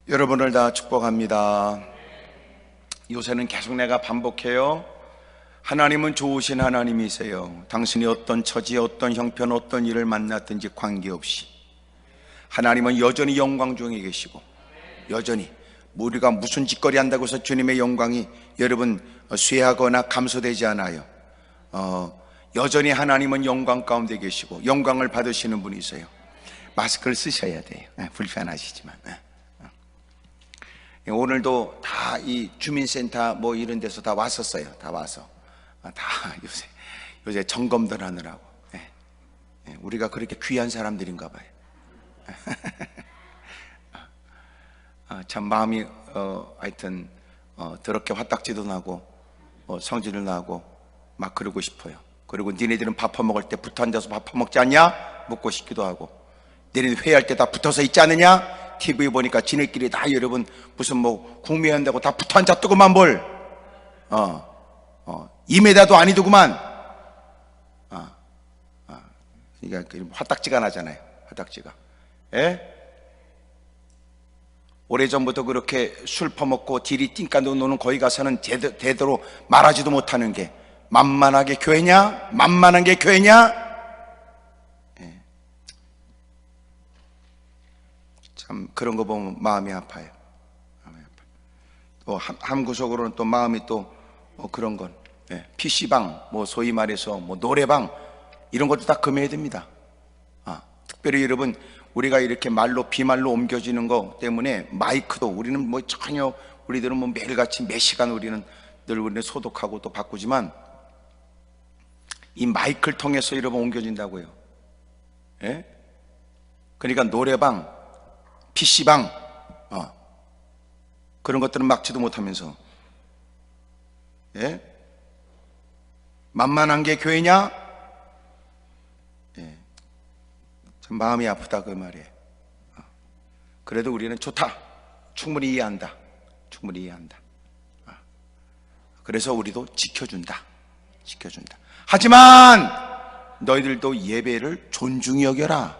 여러분을 다 축복합니다. 요새는 계속 내가 반복해요. 하나님은 좋으신 하나님이세요. 당신이 어떤 처지, 어떤 형편, 어떤 일을 만났든지 관계없이 하나님은 여전히 영광 중에 계시고, 여전히 우리가 무슨 짓거리 한다고 해서 주님의 영광이 여러분 쇠하거나 감소되지 않아요. 여전히 하나님은 영광 가운데 계시고 영광을 받으시는 분이세요. 마스크를 쓰셔야 돼요. 불편하시지만. 오늘도 다 이 주민센터 뭐 이런 데서 다 왔었어요. 다 와서 다 요새 점검들 하느라고. 우리가 그렇게 귀한 사람들인가 봐요. 참 마음이 하여튼 더럽게 화딱지도 나고 성질도 나고 막 그러고 싶어요. 그리고 니네들은 밥 퍼먹을 때 붙어 앉아서 밥 퍼먹지 않냐? 묻고 싶기도 하고, 니네들 회의할 때 다 붙어서 있지 않느냐? TV 보니까 지네끼리 다 여러분 무슨 뭐 국회의원다고 다 붙어 앉았더구만 뭘. 2m도 아니더구만. 그러니까 화딱지가 나잖아요. 화딱지가. 예? 오래전부터 그렇게 술 퍼먹고 딜이 띵까도 노는 거기 가서는 제대로 말하지도 못하는 게 만만하게 교회냐? 만만한 게 교회냐? 참 그런 거 보면 마음이 아파요. 또 한 구석으로는 또 마음이 또 그런 건 PC방, 뭐 소위 말해서 뭐 노래방 이런 것도 다 금해야 됩니다. 특별히 여러분 우리가 이렇게 말로 비말로 옮겨지는 거 때문에 마이크도 우리는 뭐 전혀 우리들은 뭐 매일같이 몇 시간 우리는 소독하고 또 바꾸지만 이 마이크를 통해서 여러분 옮겨진다고요. 예? 그러니까 노래방, PC방 그런 것들은 막지도 못하면서 만만한 게 교회냐? 참 마음이 아프다 그 말이에요. 그래도 우리는 좋다. 충분히 이해한다. 충분히 이해한다. 그래서 우리도 지켜준다. 하지만 너희들도 예배를 존중히 여겨라.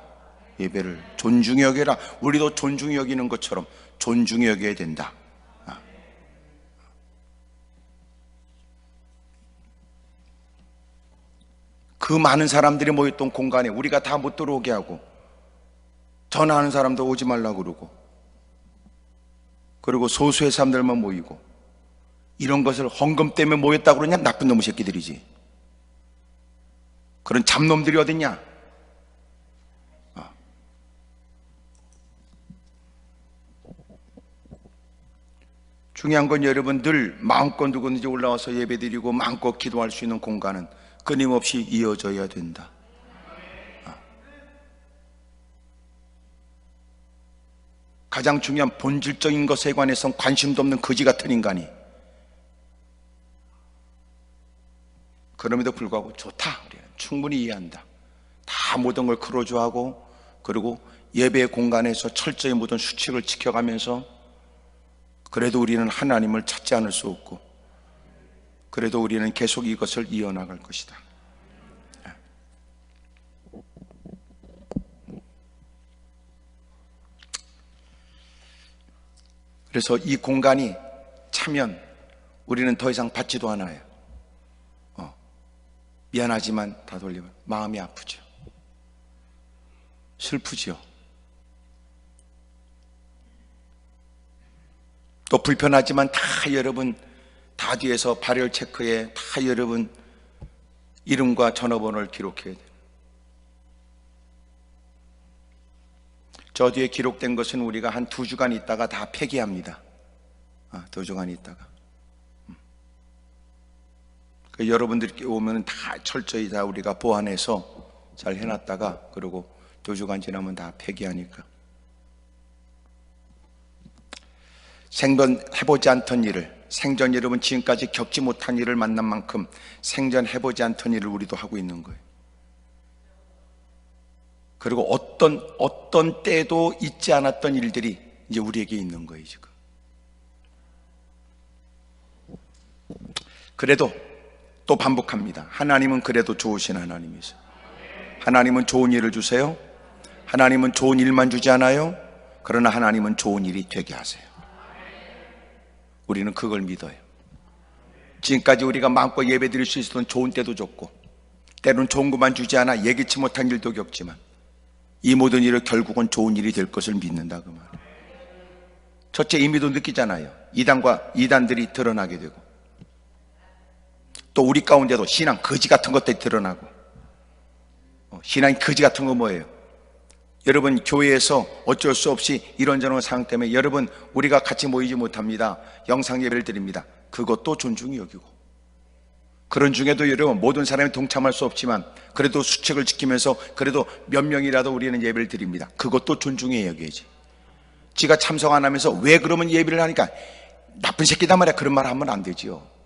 예배를 존중히 여겨라. 우리도 존중히 여기는 것처럼 존중히 여겨야 된다. 그 많은 사람들이 모였던 공간에 우리가 다 못 들어오게 하고 전화하는 사람도 오지 말라고 그러고, 그리고 소수의 사람들만 모이고, 이런 것을 헌금 때문에 모였다고 그러냐? 나쁜 놈의 새끼들이지. 그런 잡놈들이 어딨냐? 중요한 건 여러분 늘 마음껏 누구든지 올라와서 예배드리고 마음껏 기도할 수 있는 공간은 끊임없이 이어져야 된다. 가장 중요한 본질적인 것에 관해서 관심도 없는 거지 같은 인간이 그럼에도 불구하고 좋다. 우리는 충분히 이해한다. 다 모든 걸 크로즈하고, 그리고 예배의 공간에서 철저히 모든 수칙을 지켜가면서 그래도 우리는 하나님을 찾지 않을 수 없고, 그래도 우리는 계속 이것을 이어나갈 것이다. 그래서 이 공간이 차면 우리는 더 이상 받지도 않아요. 미안하지만 다 돌리면 마음이 아프죠. 슬프죠. 또 불편하지만 다 여러분 다 뒤에서 발열 체크에 다 여러분 이름과 전화번호를 기록해야 돼요. 저 뒤에 기록된 것은 우리가 한 2주간 있다가 다 폐기합니다. 2주간 있다가 여러분들께 오면 다 철저히 다 우리가 보완해서 잘 해놨다가, 그리고 2주간 지나면 다 폐기하니까. 생전 해보지 않던 일을, 생전 여러분 지금까지 겪지 못한 일을 만난 만큼 생전 해보지 않던 일을 우리도 하고 있는 거예요. 그리고 어떤 때도 있지 않았던 일들이 이제 우리에게 있는 거예요 지금. 그래도 또 반복합니다. 하나님은 그래도 좋으신 하나님이세요. 하나님은 좋은 일을 주세요. 하나님은 좋은 일만 주지 않아요. 그러나 하나님은 좋은 일이 되게 하세요. 우리는 그걸 믿어요. 지금까지 우리가 마음껏 예배 드릴 수 있었던 좋은 때도 좋고, 때로는 좋은 것만 주지 않아 예기치 못한 일도 겪지만, 이 모든 일은 결국은 좋은 일이 될 것을 믿는다 그 말이에요. 첫째, 이미도 느끼잖아요. 이단들이 드러나게 되고, 또 우리 가운데도 신앙 거지 같은 것들이 드러나고. 신앙이 거지 같은 거 뭐예요? 여러분, 교회에서 어쩔 수 없이 이런저런 상황 때문에 여러분 우리가 같이 모이지 못합니다. 영상 예배를 드립니다. 그것도 존중이 여기고, 그런 중에도 여러분 모든 사람이 동참할 수 없지만 그래도 수칙을 지키면서 그래도 몇 명이라도 우리는 예배를 드립니다. 그것도 존중해 여겨야지. 지가 참석 안 하면서 왜 그러면 예배를 하니까 나쁜 새끼다 말이야, 그런 말 하면 안 되지요.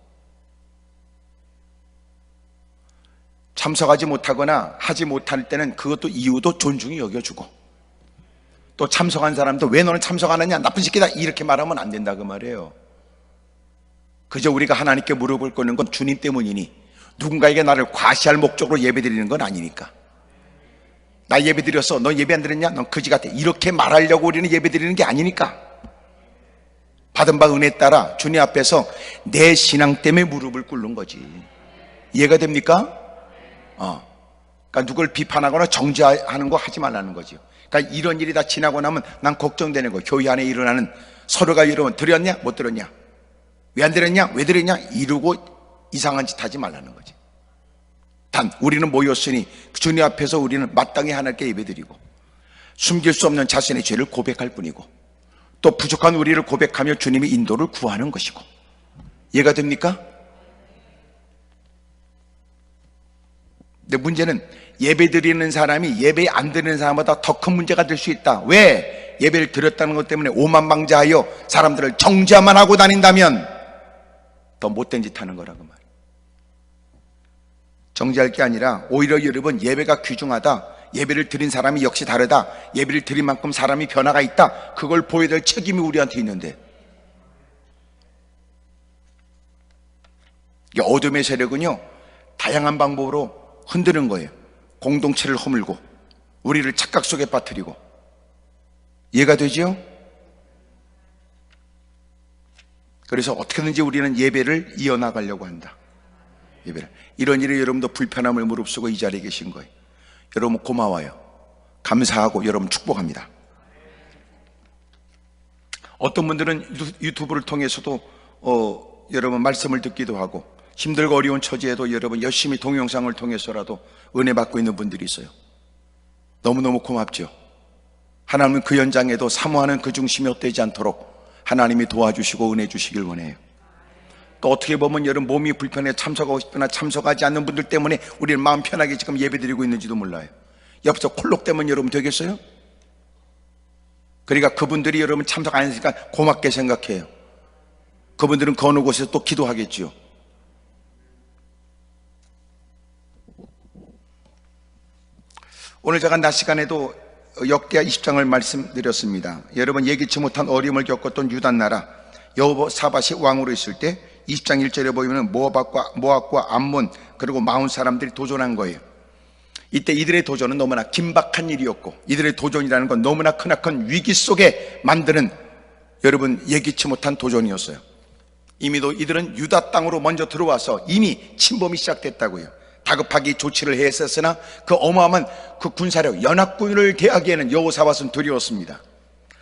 참석하지 못하거나 하지 못할 때는 그것도 이유도 존중히 여겨주고, 또 참석한 사람도 왜 너는 참석 안 하냐, 나쁜 새끼다, 이렇게 말하면 안 된다 그 말이에요. 그저 우리가 하나님께 무릎을 꿇는 건 주님 때문이니, 누군가에게 나를 과시할 목적으로 예배드리는 건 아니니까. 나 예배드렸어, 너 예배 안 드렸냐, 넌 거지 같아, 이렇게 말하려고 우리는 예배드리는 게 아니니까. 받은 바 은혜에 따라 주님 앞에서 내 신앙 때문에 무릎을 꿇는 거지. 이해가 됩니까? 그러니까 누굴 비판하거나 정죄하는 거 하지 말라는 거죠. 그러니까 이런 일이 다 지나고 나면 난 걱정되는 거. 교회 안에 일어나는 서로가 여러분 들었냐 못 들었냐, 왜 안 들었냐 왜 들었냐 이러고 이상한 짓 하지 말라는 거지. 단 우리는 모였으니 주님 앞에서 우리는 마땅히 하나님께 예배드리고, 숨길 수 없는 자신의 죄를 고백할 뿐이고, 또 부족한 우리를 고백하며 주님의 인도를 구하는 것이고. 이해가 됩니까? 근데 문제는 예배 드리는 사람이 예배 안 드리는 사람보다 더 큰 문제가 될 수 있다. 왜? 예배를 드렸다는 것 때문에 오만방자하여 사람들을 정죄만 하고 다닌다면 더 못된 짓 하는 거라고 말이에요. 정죄할 게 아니라 오히려 여러분, 예배가 귀중하다, 예배를 드린 사람이 역시 다르다, 예배를 드린 만큼 사람이 변화가 있다, 그걸 보여야 될 책임이 우리한테 있는데, 어둠의 세력은요 다양한 방법으로 흔드는 거예요. 공동체를 허물고 우리를 착각 속에 빠뜨리고. 이해가 되죠? 그래서 어떻게든지 우리는 예배를 이어나가려고 한다. 예배를. 이런 일에 여러분도 불편함을 무릅쓰고 이 자리에 계신 거예요. 여러분 고마워요. 감사하고 여러분 축복합니다. 어떤 분들은 유튜브를 통해서도 여러분 말씀을 듣기도 하고, 힘들고 어려운 처지에도 여러분 열심히 동영상을 통해서라도 은혜 받고 있는 분들이 있어요. 너무너무 고맙죠. 하나님은 그 현장에도 사모하는 그 중심이 헛되지 않도록 하나님이 도와주시고 은혜 주시길 원해요. 또 어떻게 보면 여러분 몸이 불편해 참석하고 싶거나 참석하지 않는 분들 때문에 우리는 마음 편하게 지금 예배드리고 있는지도 몰라요. 옆에서 콜록 때문에 여러분 되겠어요? 그러니까 그분들이 여러분 참석 안 했으니까 고맙게 생각해요. 그분들은 그 어느 곳에서 또 기도하겠죠. 오늘 제가 낮 시간에도 역대하 20장을 말씀드렸습니다. 여러분 예기치 못한 어려움을 겪었던 유다나라 여호사밧이 왕으로 있을 때 20장 1절에 보면 모압과 암몬 그리고 마온 사람들이 도전한 거예요. 이때 이들의 도전은 너무나 긴박한 일이었고, 이들의 도전이라는 건 너무나 크나큰 위기 속에 만드는 여러분 예기치 못한 도전이었어요. 이미도 이들은 유다 땅으로 먼저 들어와서 이미 침범이 시작됐다고요. 다급하게 조치를 했었으나 그 어마어마한 그 군사력 연합군을 대하기에는 여호사밧은 두려웠습니다.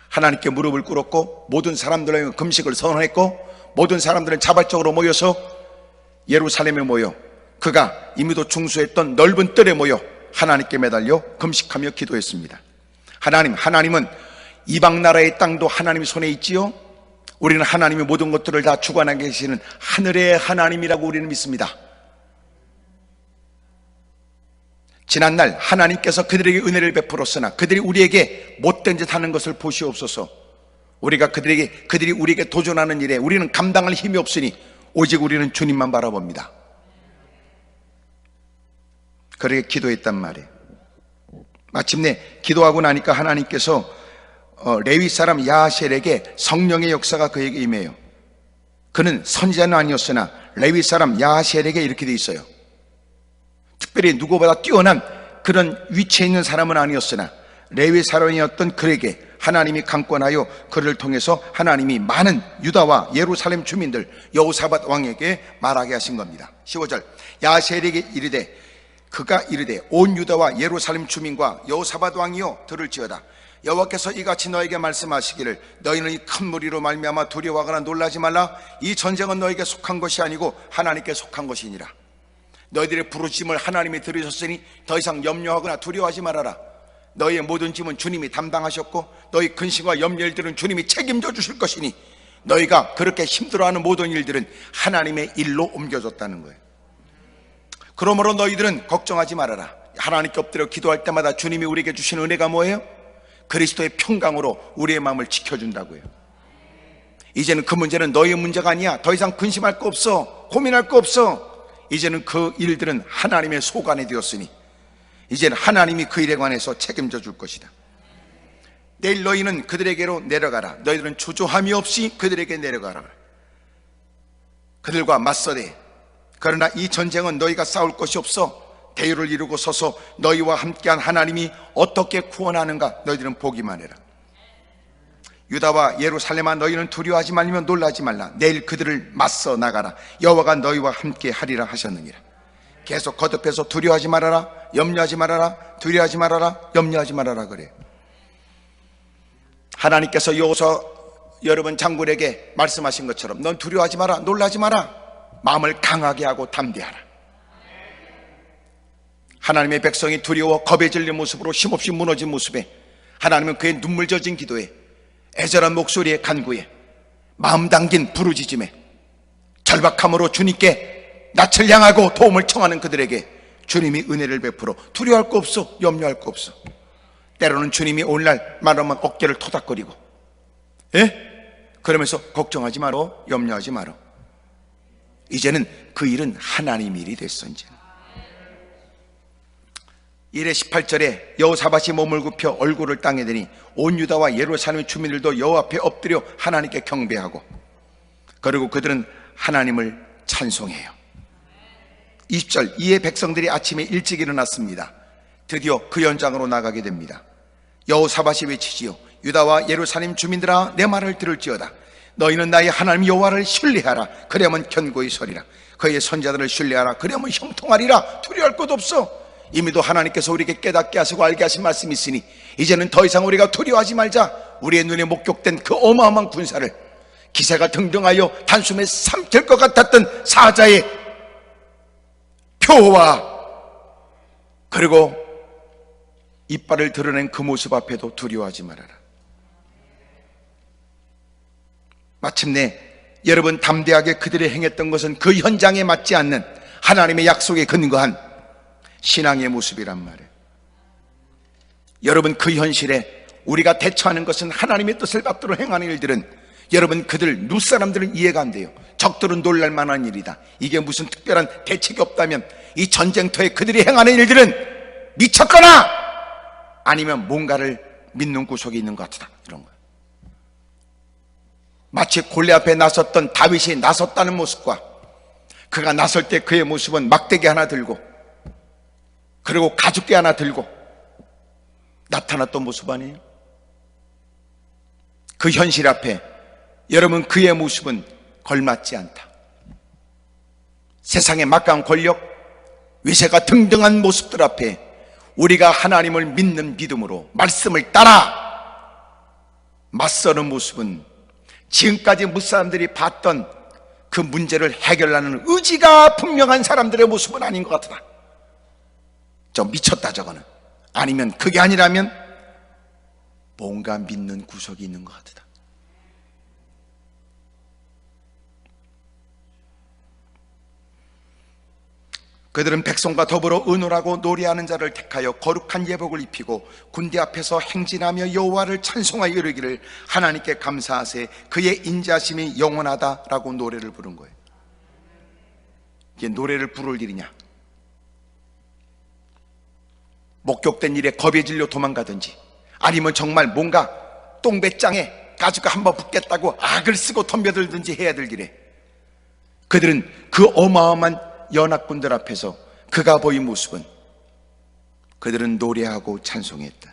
하나님께 무릎을 꿇었고 모든 사람들에게 금식을 선언했고, 모든 사람들은 자발적으로 모여서 예루살렘에 모여 그가 이미도 중수했던 넓은 뜰에 모여 하나님께 매달려 금식하며 기도했습니다. 하나님은 이방 나라의 땅도 하나님의 손에 있지요. 우리는 하나님의 모든 것들을 다 주관하고 계시는 하늘의 하나님이라고 우리는 믿습니다. 지난날 하나님께서 그들에게 은혜를 베풀었으나 그들이 우리에게 못된 짓 하는 것을 보시옵소서. 그들이 우리에게 도전하는 일에 우리는 감당할 힘이 없으니 오직 우리는 주님만 바라봅니다. 그렇게 기도했단 말이에요. 마침내 기도하고 나니까 하나님께서 레위 사람 야하셀에게 성령의 역사가 그에게 임해요. 그는 선지자는 아니었으나 레위 사람 야하셀에게 이렇게 돼 있어요. 특별히 누구보다 뛰어난 그런 위치에 있는 사람은 아니었으나 레위 사람이었던 그에게 하나님이 강권하여 그를 통해서 하나님이 많은 유다와 예루살렘 주민들 여호사밧 왕에게 말하게 하신 겁니다. 15절 야세엘에게 이르되 그가 이르되 온 유다와 예루살렘 주민과 여호사밧 왕이여 들을지어다. 여호와께서 이같이 너에게 말씀하시기를 너희는 이 큰 무리로 말미암아 두려워하거나 놀라지 말라. 이 전쟁은 너에게 속한 것이 아니고 하나님께 속한 것이니라. 너희들의 부르심을 하나님이 들으셨으니 더 이상 염려하거나 두려워하지 말아라. 너희의 모든 짐은 주님이 담당하셨고 너희 근심과 염려 일들은 주님이 책임져 주실 것이니 너희가 그렇게 힘들어하는 모든 일들은 하나님의 일로 옮겨졌다는 거예요. 그러므로 너희들은 걱정하지 말아라. 하나님께 엎드려 기도할 때마다 주님이 우리에게 주시는 은혜가 뭐예요? 그리스도의 평강으로 우리의 마음을 지켜준다고요. 이제는 그 문제는 너희의 문제가 아니야. 더 이상 근심할 거 없어. 고민할 거 없어. 이제는 그 일들은 하나님의 소관에 되었으니 이제는 하나님이 그 일에 관해서 책임져 줄 것이다. 내일 너희는 그들에게로 내려가라. 너희들은 주저함이 없이 그들에게 내려가라. 그들과 맞서되 그러나 이 전쟁은 너희가 싸울 것이 없어. 대유를 이루고 서서 너희와 함께한 하나님이 어떻게 구원하는가 너희들은 보기만 해라. 유다와 예루살렘아 너희는 두려워하지 말며 놀라지 말라. 내일 그들을 맞서 나가라. 여호와가 너희와 함께 하리라 하셨느니라. 계속 거듭해서 두려워하지 말아라, 염려하지 말아라, 두려워하지 말아라, 염려하지 말아라 그래요. 하나님께서 여호수아 여러분 장군에게 말씀하신 것처럼 넌 두려워하지 마라, 놀라지 마라. 마음을 강하게 하고 담대하라. 하나님의 백성이 두려워 겁에 질린 모습으로 힘없이 무너진 모습에 하나님은 그의 눈물 젖은 기도에 애절한 목소리의 간구에 마음 담긴 부르짖음에 절박함으로 주님께 낯을 향하고 도움을 청하는 그들에게 주님이 은혜를 베풀어 두려워할 거 없어, 염려할 거 없어. 때로는 주님이 오늘날 말하면 어깨를 토닥거리고 그러면서 걱정하지 마라, 염려하지 마라. 이제는 그 일은 하나님 일이 됐어. 이제는 1회 18절에 여호사밧이 몸을 굽혀 얼굴을 땅에 대니 온 유다와 예루살렘 주민들도 여호와 앞에 엎드려 하나님께 경배하고 그리고 그들은 하나님을 찬송해요. 20절 이에 백성들이 아침에 일찍 일어났습니다. 드디어 그 현장으로 나가게 됩니다. 여호사밧이 외치지요. 유다와 예루살렘 주민들아 내 말을 들을지어다. 너희는 나의 하나님 여호와를 신뢰하라. 그래야만 견고히 서리라. 그의 선자들을 신뢰하라. 그래야만 형통하리라. 두려워할 것 없어. 이미도 하나님께서 우리에게 깨닫게 하시고 알게 하신 말씀이 있으니 이제는 더 이상 우리가 두려워하지 말자. 우리의 눈에 목격된 그 어마어마한 군사를 기세가 등등하여 단숨에 삼킬 것 같았던 사자의 표와 그리고 이빨을 드러낸 그 모습 앞에도 두려워하지 말아라. 마침내 여러분 담대하게 그들이 행했던 것은 그 현장에 맞지 않는 하나님의 약속에 근거한 신앙의 모습이란 말이에요. 여러분 그 현실에 우리가 대처하는 것은 하나님의 뜻을 받들어 행하는 일들은 여러분 그들 룻사람들은 이해가 안 돼요. 적들은 놀랄 만한 일이다. 이게 무슨 특별한 대책이 없다면 이 전쟁터에 그들이 행하는 일들은 미쳤거나 아니면 뭔가를 믿는 구석이 있는 것 같다. 이런 거예요. 마치 골리앗 앞에 나섰던 다윗이 나섰다는 모습과 그가 나설 때 그의 모습은 막대기 하나 들고 그리고 가죽대 하나 들고 나타났던 모습 아니에요? 그 현실 앞에 여러분 그의 모습은 걸맞지 않다. 세상의 막강한 권력, 위세가 등등한 모습들 앞에 우리가 하나님을 믿는 믿음으로 말씀을 따라 맞서는 모습은 지금까지 무사람들이 봤던 그 문제를 해결하는 의지가 분명한 사람들의 모습은 아닌 것 같다. 저 미쳤다 저거는. 아니면 그게 아니라면 뭔가 믿는 구석이 있는 것 같다. 그들은 백성과 더불어 의논하고 노래하는 자를 택하여 거룩한 예복을 입히고 군대 앞에서 행진하며 여호와를 찬송하여 이르기를 하나님께 감사하세 그의 인자심이 영원하다라고 노래를 부른 거예요. 이게 노래를 부를 일이냐? 목격된 일에 겁에 질려 도망가든지 아니면 정말 뭔가 똥배짱에 가죽가 한번 붙겠다고 악을 쓰고 덤벼들든지 해야 될 일에 그들은 그 어마어마한 연합군들 앞에서 그가 보인 모습은 그들은 노래하고 찬송했다.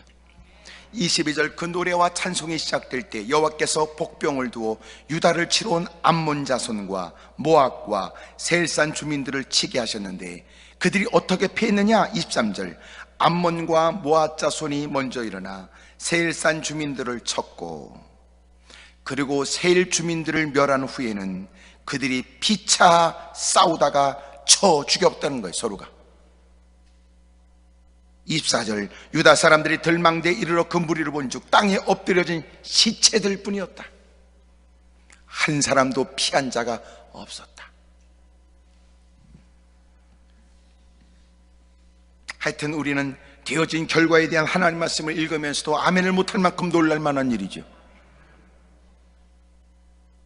22절 그 노래와 찬송이 시작될 때 여호와께서 복병을 두어 유다를 치러 온 암몬 자손과 모압과 세일산 주민들을 치게 하셨는데 그들이 어떻게 패했느냐. 23절 암몬과 모압 자손이 먼저 일어나 세일산 주민들을 쳤고 그리고 세일 주민들을 멸한 후에는 그들이 피차 싸우다가 쳐 죽였다는 거예요, 서로가. 24절 유다 사람들이 들망대에 이르러 그 무리를 본즉 땅에 엎드려진 시체들 뿐이었다. 한 사람도 피한 자가 없었다. 하여튼 우리는 되어진 결과에 대한 하나님 말씀을 읽으면서도 아멘을 못할 만큼 놀랄 만한 일이죠.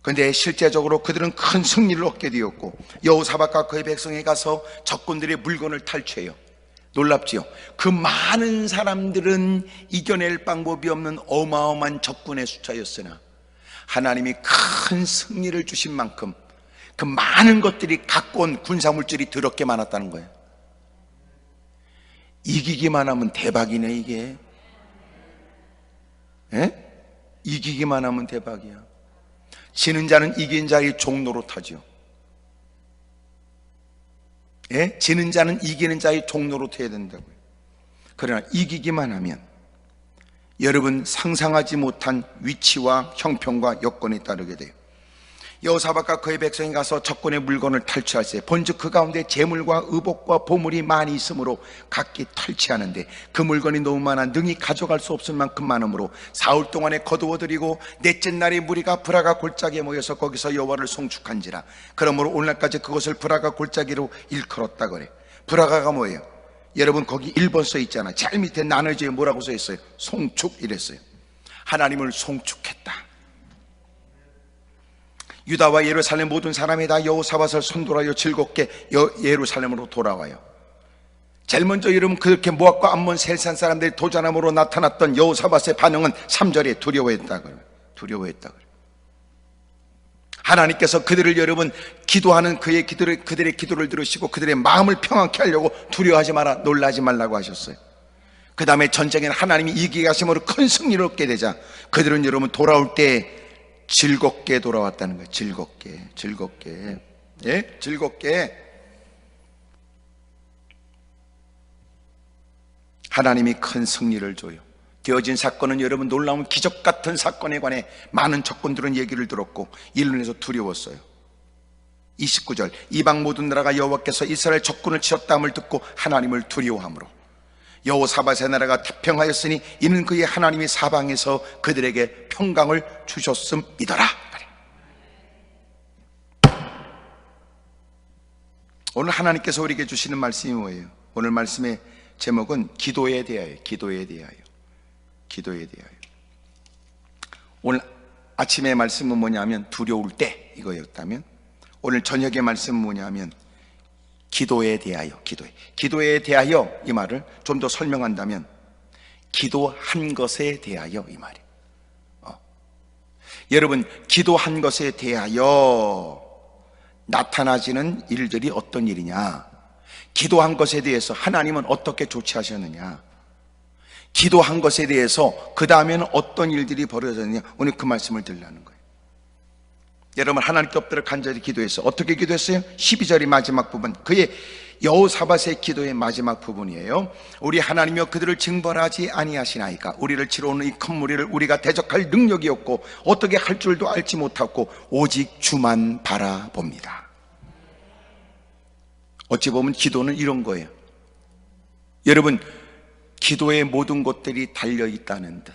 그런데 실제적으로 그들은 큰 승리를 얻게 되었고 여호사밧과 그의 백성에 가서 적군들의 물건을 탈취해요. 놀랍지요? 그 많은 사람들은 이겨낼 방법이 없는 어마어마한 적군의 숫자였으나 하나님이 큰 승리를 주신 만큼 그 많은 것들이 갖고 온 군사물질이 더럽게 많았다는 거예요. 이기기만 하면 대박이네, 이게. 예? 이기기만 하면 대박이야. 지는 자는 이긴 자의 종로로 타죠. 예? 지는 자는 이기는 자의 종로로 타야 된다고요. 그러나 이기기만 하면 여러분 상상하지 못한 위치와 형편과 여건에 따르게 돼요. 여호사밧과 그의 백성이 가서 적군의 물건을 탈취할세 본즉 그 가운데 재물과 의복과 보물이 많이 있으므로 각기 탈취하는데 그 물건이 너무 많아 능히 가져갈 수 없을 만큼 많으므로 사흘 동안에 거두어들이고 넷째 날에 무리가 브라가 골짜기에 모여서 거기서 여호와를 송축한지라. 그러므로 오늘날까지 그것을 브라가 골짜기로 일컬었다 그래. 브라가가 뭐예요? 여러분 거기 1번 써 있잖아. 제일 밑에 나눠지에 뭐라고 써 있어요? 송축 이랬어요. 하나님을 송축했다. 유다와 예루살렘 모든 사람이 다 여호사밧을 선돌하여 즐겁게 예루살렘으로 돌아와요. 제일 먼저 여러분 그렇게 모압과 암몬 세일산 사람들이 도전함으로 나타났던 여호사밧의 반응은 3절에 두려워했다 그래요. 두려워했다 그래요. 하나님께서 그들을 여러분 기도하는 그들의 기도를 들으시고 그들의 마음을 평안케 하려고 두려워하지 마라, 놀라지 말라고 하셨어요. 그 다음에 전쟁에는 하나님이 이기게 하심으로 큰 승리를 얻게 되자 그들은 여러분 돌아올 때 즐겁게 돌아왔다는 거예요. 즐겁게. 예? 즐겁게. 하나님이 큰 승리를 줘요. 되어진 사건은 여러분 놀라운 기적 같은 사건에 관해 많은 적군들은 얘기를 들었고 이로 인해서 두려웠어요. 29절 이방 모든 나라가 여호와께서 이스라엘 적군을 치렀다함을 듣고 하나님을 두려워하므로 여호사밧의 나라가 태평하였으니 이는 그의 하나님이 사방에서 그들에게 평강을 주셨음이더라. 오늘 하나님께서 우리에게 주시는 말씀이 뭐예요? 오늘 말씀의 제목은 기도에 대하여. 오늘 아침의 말씀은 뭐냐면 두려울 때 이거였다면 오늘 저녁의 말씀은 뭐냐면 기도에 대하여. 기도에 대하여 이 말을 좀 더 설명한다면 기도한 것에 대하여 이 말이에요. 여러분 기도한 것에 대하여 나타나지는 일들이 어떤 일이냐, 기도한 것에 대해서 하나님은 어떻게 조치하셨느냐, 기도한 것에 대해서 그 다음에는 어떤 일들이 벌어졌느냐, 오늘 그 말씀을 드리려는 거예요. 여러분 하나님께 엎드려 간절히 기도했어요. 어떻게 기도했어요? 12절이 마지막 부분, 그의 여호사밧의 기도의 마지막 부분이에요. 우리 하나님이여 그들을 징벌하지 아니하시나이까. 우리를 치러 오는 이 큰 무리를 우리가 대적할 능력이 없고 어떻게 할 줄도 알지 못하고 오직 주만 바라봅니다. 어찌 보면 기도는 이런 거예요. 여러분 기도의 모든 것들이 달려있다는 듯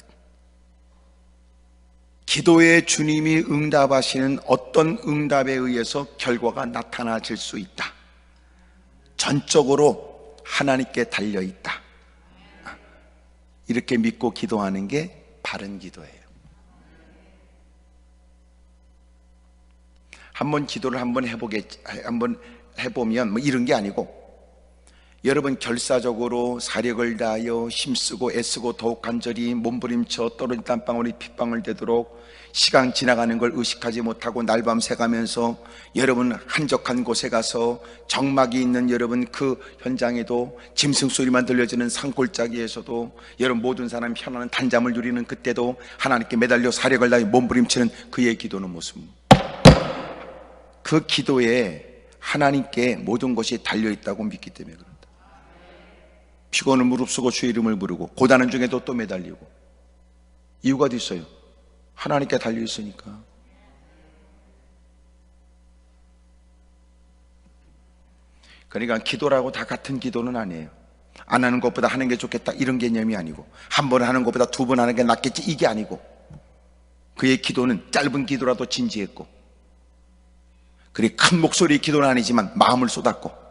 기도에 주님이 응답하시는 어떤 응답에 의해서 결과가 나타나질 수 있다. 전적으로 하나님께 달려있다. 이렇게 믿고 기도하는 게 바른 기도예요. 한번 기도를 한번 해보면 뭐 이런 게 아니고 여러분 결사적으로 사력을 다하여 힘쓰고 애쓰고 더욱 간절히 몸부림쳐 떨어진 땀방울이 핏방울 되도록 시간 지나가는 걸 의식하지 못하고 날밤 새가면서 여러분 한적한 곳에 가서 정막이 있는 여러분 그 현장에도 짐승 소리만 들려지는 산골짜기에서도 여러분 모든 사람이 편안한 단잠을 누리는 그때도 하나님께 매달려 사력을 다해 몸부림치는 그의 기도는 무슨, 그 기도에 하나님께 모든 것이 달려있다고 믿기 때문에 그런다. 피곤을 무릅쓰고 주의 이름을 부르고 고단한 중에도 또 매달리고, 이유가 어디 있어요? 하나님께 달려있으니까. 그러니까 기도라고 다 같은 기도는 아니에요. 안 하는 것보다 하는 게 좋겠다 이런 개념이 아니고, 한 번 하는 것보다 두 번 하는 게 낫겠지 이게 아니고, 그의 기도는 짧은 기도라도 진지했고, 그리 큰 목소리의 기도는 아니지만 마음을 쏟았고,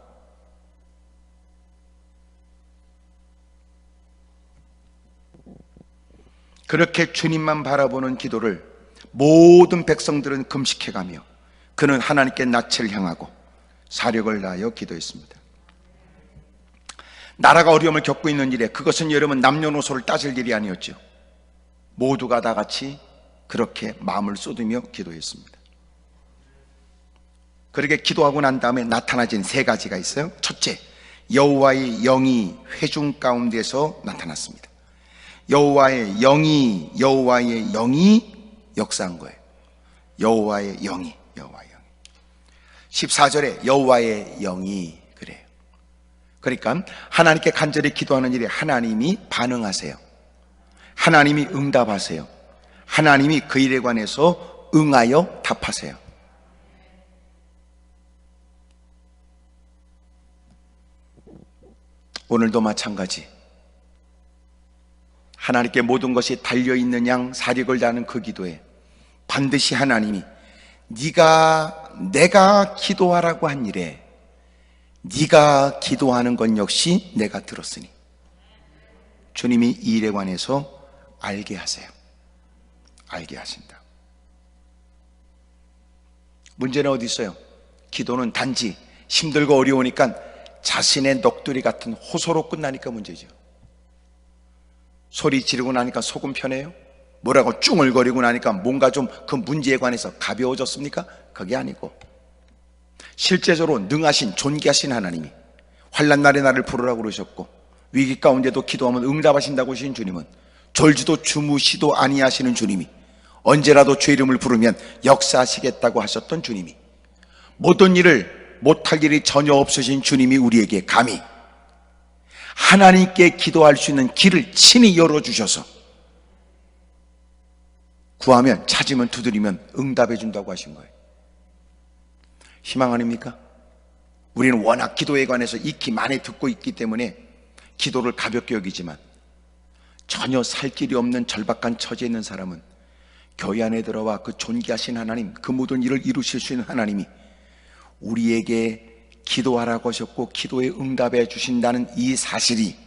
그렇게 주님만 바라보는 기도를 모든 백성들은 금식해가며 그는 하나님께 낯을 향하고 사력을 다하여 기도했습니다. 나라가 어려움을 겪고 있는 일에 그것은 여러분 남녀노소를 따질 일이 아니었죠. 모두가 다 같이 그렇게 마음을 쏟으며 기도했습니다. 그렇게 기도하고 난 다음에 나타나진 세 가지가 있어요. 첫째, 여호와의 영이 회중 가운데서 나타났습니다. 여호와의 영이 역사한 거예요. 여호와의 영이 14절에 여호와의 영이 그래요. 그러니까 하나님께 간절히 기도하는 일에 하나님이 반응하세요. 하나님이 응답하세요. 하나님이 그 일에 관해서 응하여 답하세요. 오늘도 마찬가지. 하나님께 모든 것이 달려있는 양 사력을 다하는 그 기도에 반드시 하나님이 내가 기도하라고 한 일에 네가 기도하는 건 역시 내가 들었으니, 주님이 이 일에 관해서 알게 하세요. 알게 하신다. 문제는 어디 있어요? 기도는 단지 힘들고 어려우니까 자신의 넋두리 같은 호소로 끝나니까 문제죠. 소리 지르고 나니까 속은 편해요? 뭐라고 쭝얼거리고 나니까 뭔가 좀 그 문제에 관해서 가벼워졌습니까? 그게 아니고, 실제적으로 능하신 존귀하신 하나님이 환난 날에 나를 부르라고 그러셨고, 위기 가운데도 기도하면 응답하신다고 하신 주님은, 졸지도 주무시도 아니하시는 주님이, 언제라도 주의 이름을 부르면 역사하시겠다고 하셨던 주님이, 모든 일을 못할 일이 전혀 없으신 주님이 우리에게 감히 하나님께 기도할 수 있는 길을 친히 열어주셔서 구하면, 찾으면, 두드리면 응답해 준다고 하신 거예요. 희망 아닙니까? 우리는 워낙 기도에 관해서 익히 많이 듣고 있기 때문에 기도를 가볍게 여기지만, 전혀 살 길이 없는 절박한 처지에 있는 사람은 교회 안에 들어와 그 존귀하신 하나님, 그 모든 일을 이루실 수 있는 하나님이 우리에게 기도하라고 하셨고 기도에 응답해 주신다는 이 사실이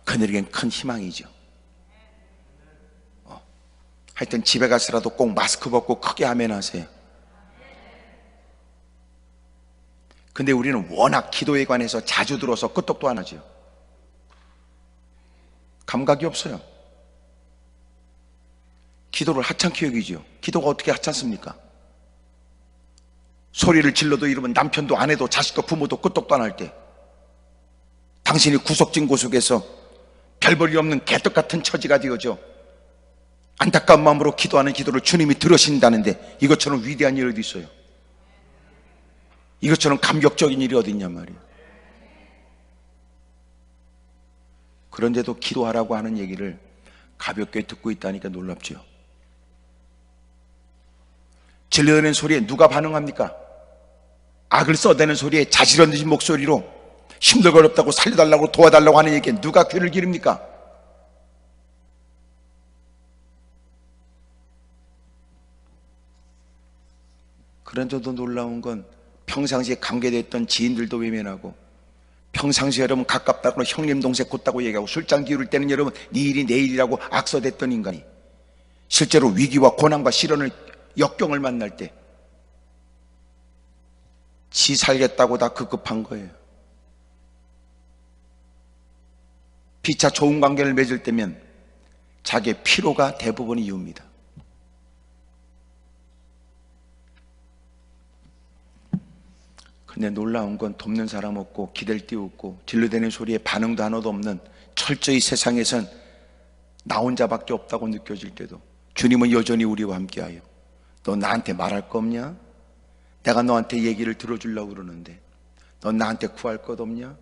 그들에겐 큰 희망이죠. 하여튼 집에 가서라도 꼭 마스크 벗고 크게 아멘 하세요. 근데 우리는 워낙 기도에 관해서 자주 들어서 끄떡도 안 하죠. 감각이 없어요. 기도를 하찮게 여기죠. 기도가 어떻게 하찮습니까? 소리를 질러도 이러면 남편도 아내도 자식도 부모도 끄떡도 안 할 때, 당신이 구석진 곳속에서 별볼일 없는 개떡 같은 처지가 되어져 안타까운 마음으로 기도하는 기도를 주님이 들으신다는데, 이것처럼 위대한 일이 어디 있어요? 이것처럼 감격적인 일이 어디 있냔 말이에요. 그런데도 기도하라고 하는 얘기를 가볍게 듣고 있다니까 놀랍죠. 질러대는 소리에 누가 반응합니까? 악을 써대는 소리에 자지런진 목소리로 힘들고 어렵다고 살려달라고 도와달라고 하는 얘기에 누가 귀를 기릅니까? 그런데도 놀라운 건 평상시에 관계됐던 지인들도 외면하고, 평상시에 여러분 가깝다고 형님 동생 곧다고 얘기하고, 술장 기울일 때는 여러분 네 일이 내 일이라고 악서댔던 인간이 실제로 위기와 고난과 시련을 역경을 만날 때 지 살겠다고 다 급급한 거예요. 피차 좋은 관계를 맺을 때면 자기의 피로가 대부분의 이유입니다. 근데 놀라운 건 돕는 사람 없고 기댈 데 없고 진료되는 소리에 반응도 하나도 없는 철저히 세상에선 나 혼자밖에 없다고 느껴질 때도 주님은 여전히 우리와 함께하여 너 나한테 말할 거 없냐? 내가 너한테 얘기를 들어주려고 그러는데 넌 나한테 구할 것 없냐?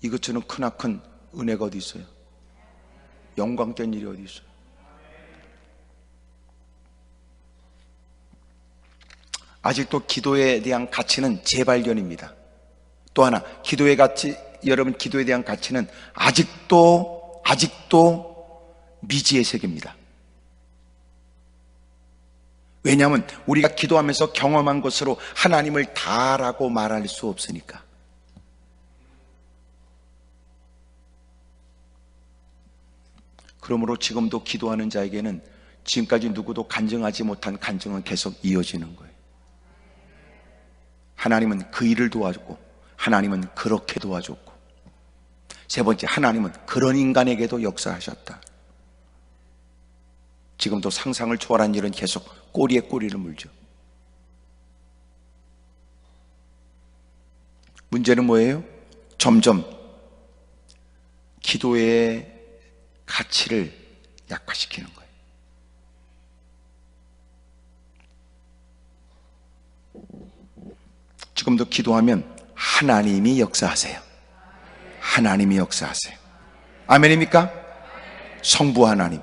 이것처럼 크나큰 은혜가 어디 있어요? 영광된 일이 어디 있어요? 아직도 기도에 대한 가치는 재발견입니다. 또 하나, 기도의 가치, 여러분 기도에 대한 가치는 아직도 미지의 세계입니다. 왜냐하면 우리가 기도하면서 경험한 것으로 하나님을 다라고 말할 수 없으니까. 그러므로 지금도 기도하는 자에게는 지금까지 누구도 간증하지 못한 간증은 계속 이어지는 거예요. 하나님은 그 일을 도와줬고, 하나님은 그렇게 도와줬고, 세 번째, 하나님은 그런 인간에게도 역사하셨다. 지금도 상상을 초월한 일은 계속 꼬리에 꼬리를 물죠. 문제는 뭐예요? 점점 기도의 가치를 약화시키는 거예요. 지금도 기도하면 하나님이 역사하세요. 하나님이 역사하세요. 아멘입니까? 성부 하나님,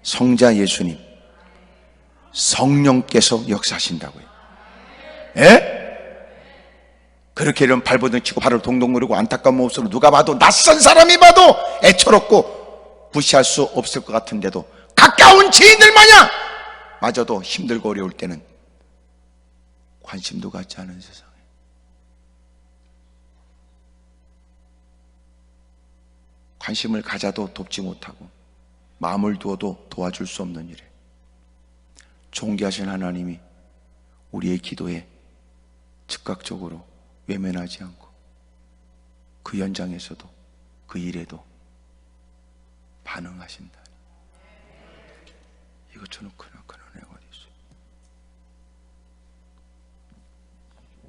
성자 예수님, 성령께서 역사하신다고요. 예? 그렇게 이런 발버둥 치고 발을 동동 거리고 안타까운 모습으로 누가 봐도, 낯선 사람이 봐도 애처롭고 무시할 수 없을 것 같은데도 가까운 지인들 마냥 마저도 힘들고 어려울 때는 관심도 갖지 않은 세상에, 관심을 가져도 돕지 못하고 마음을 두어도 도와줄 수 없는 일에 존귀하신 하나님이 우리의 기도에 즉각적으로 외면하지 않고 그 현장에서도 그 일에도 반응하신다. 이것처럼 크나큰 은혜가 어디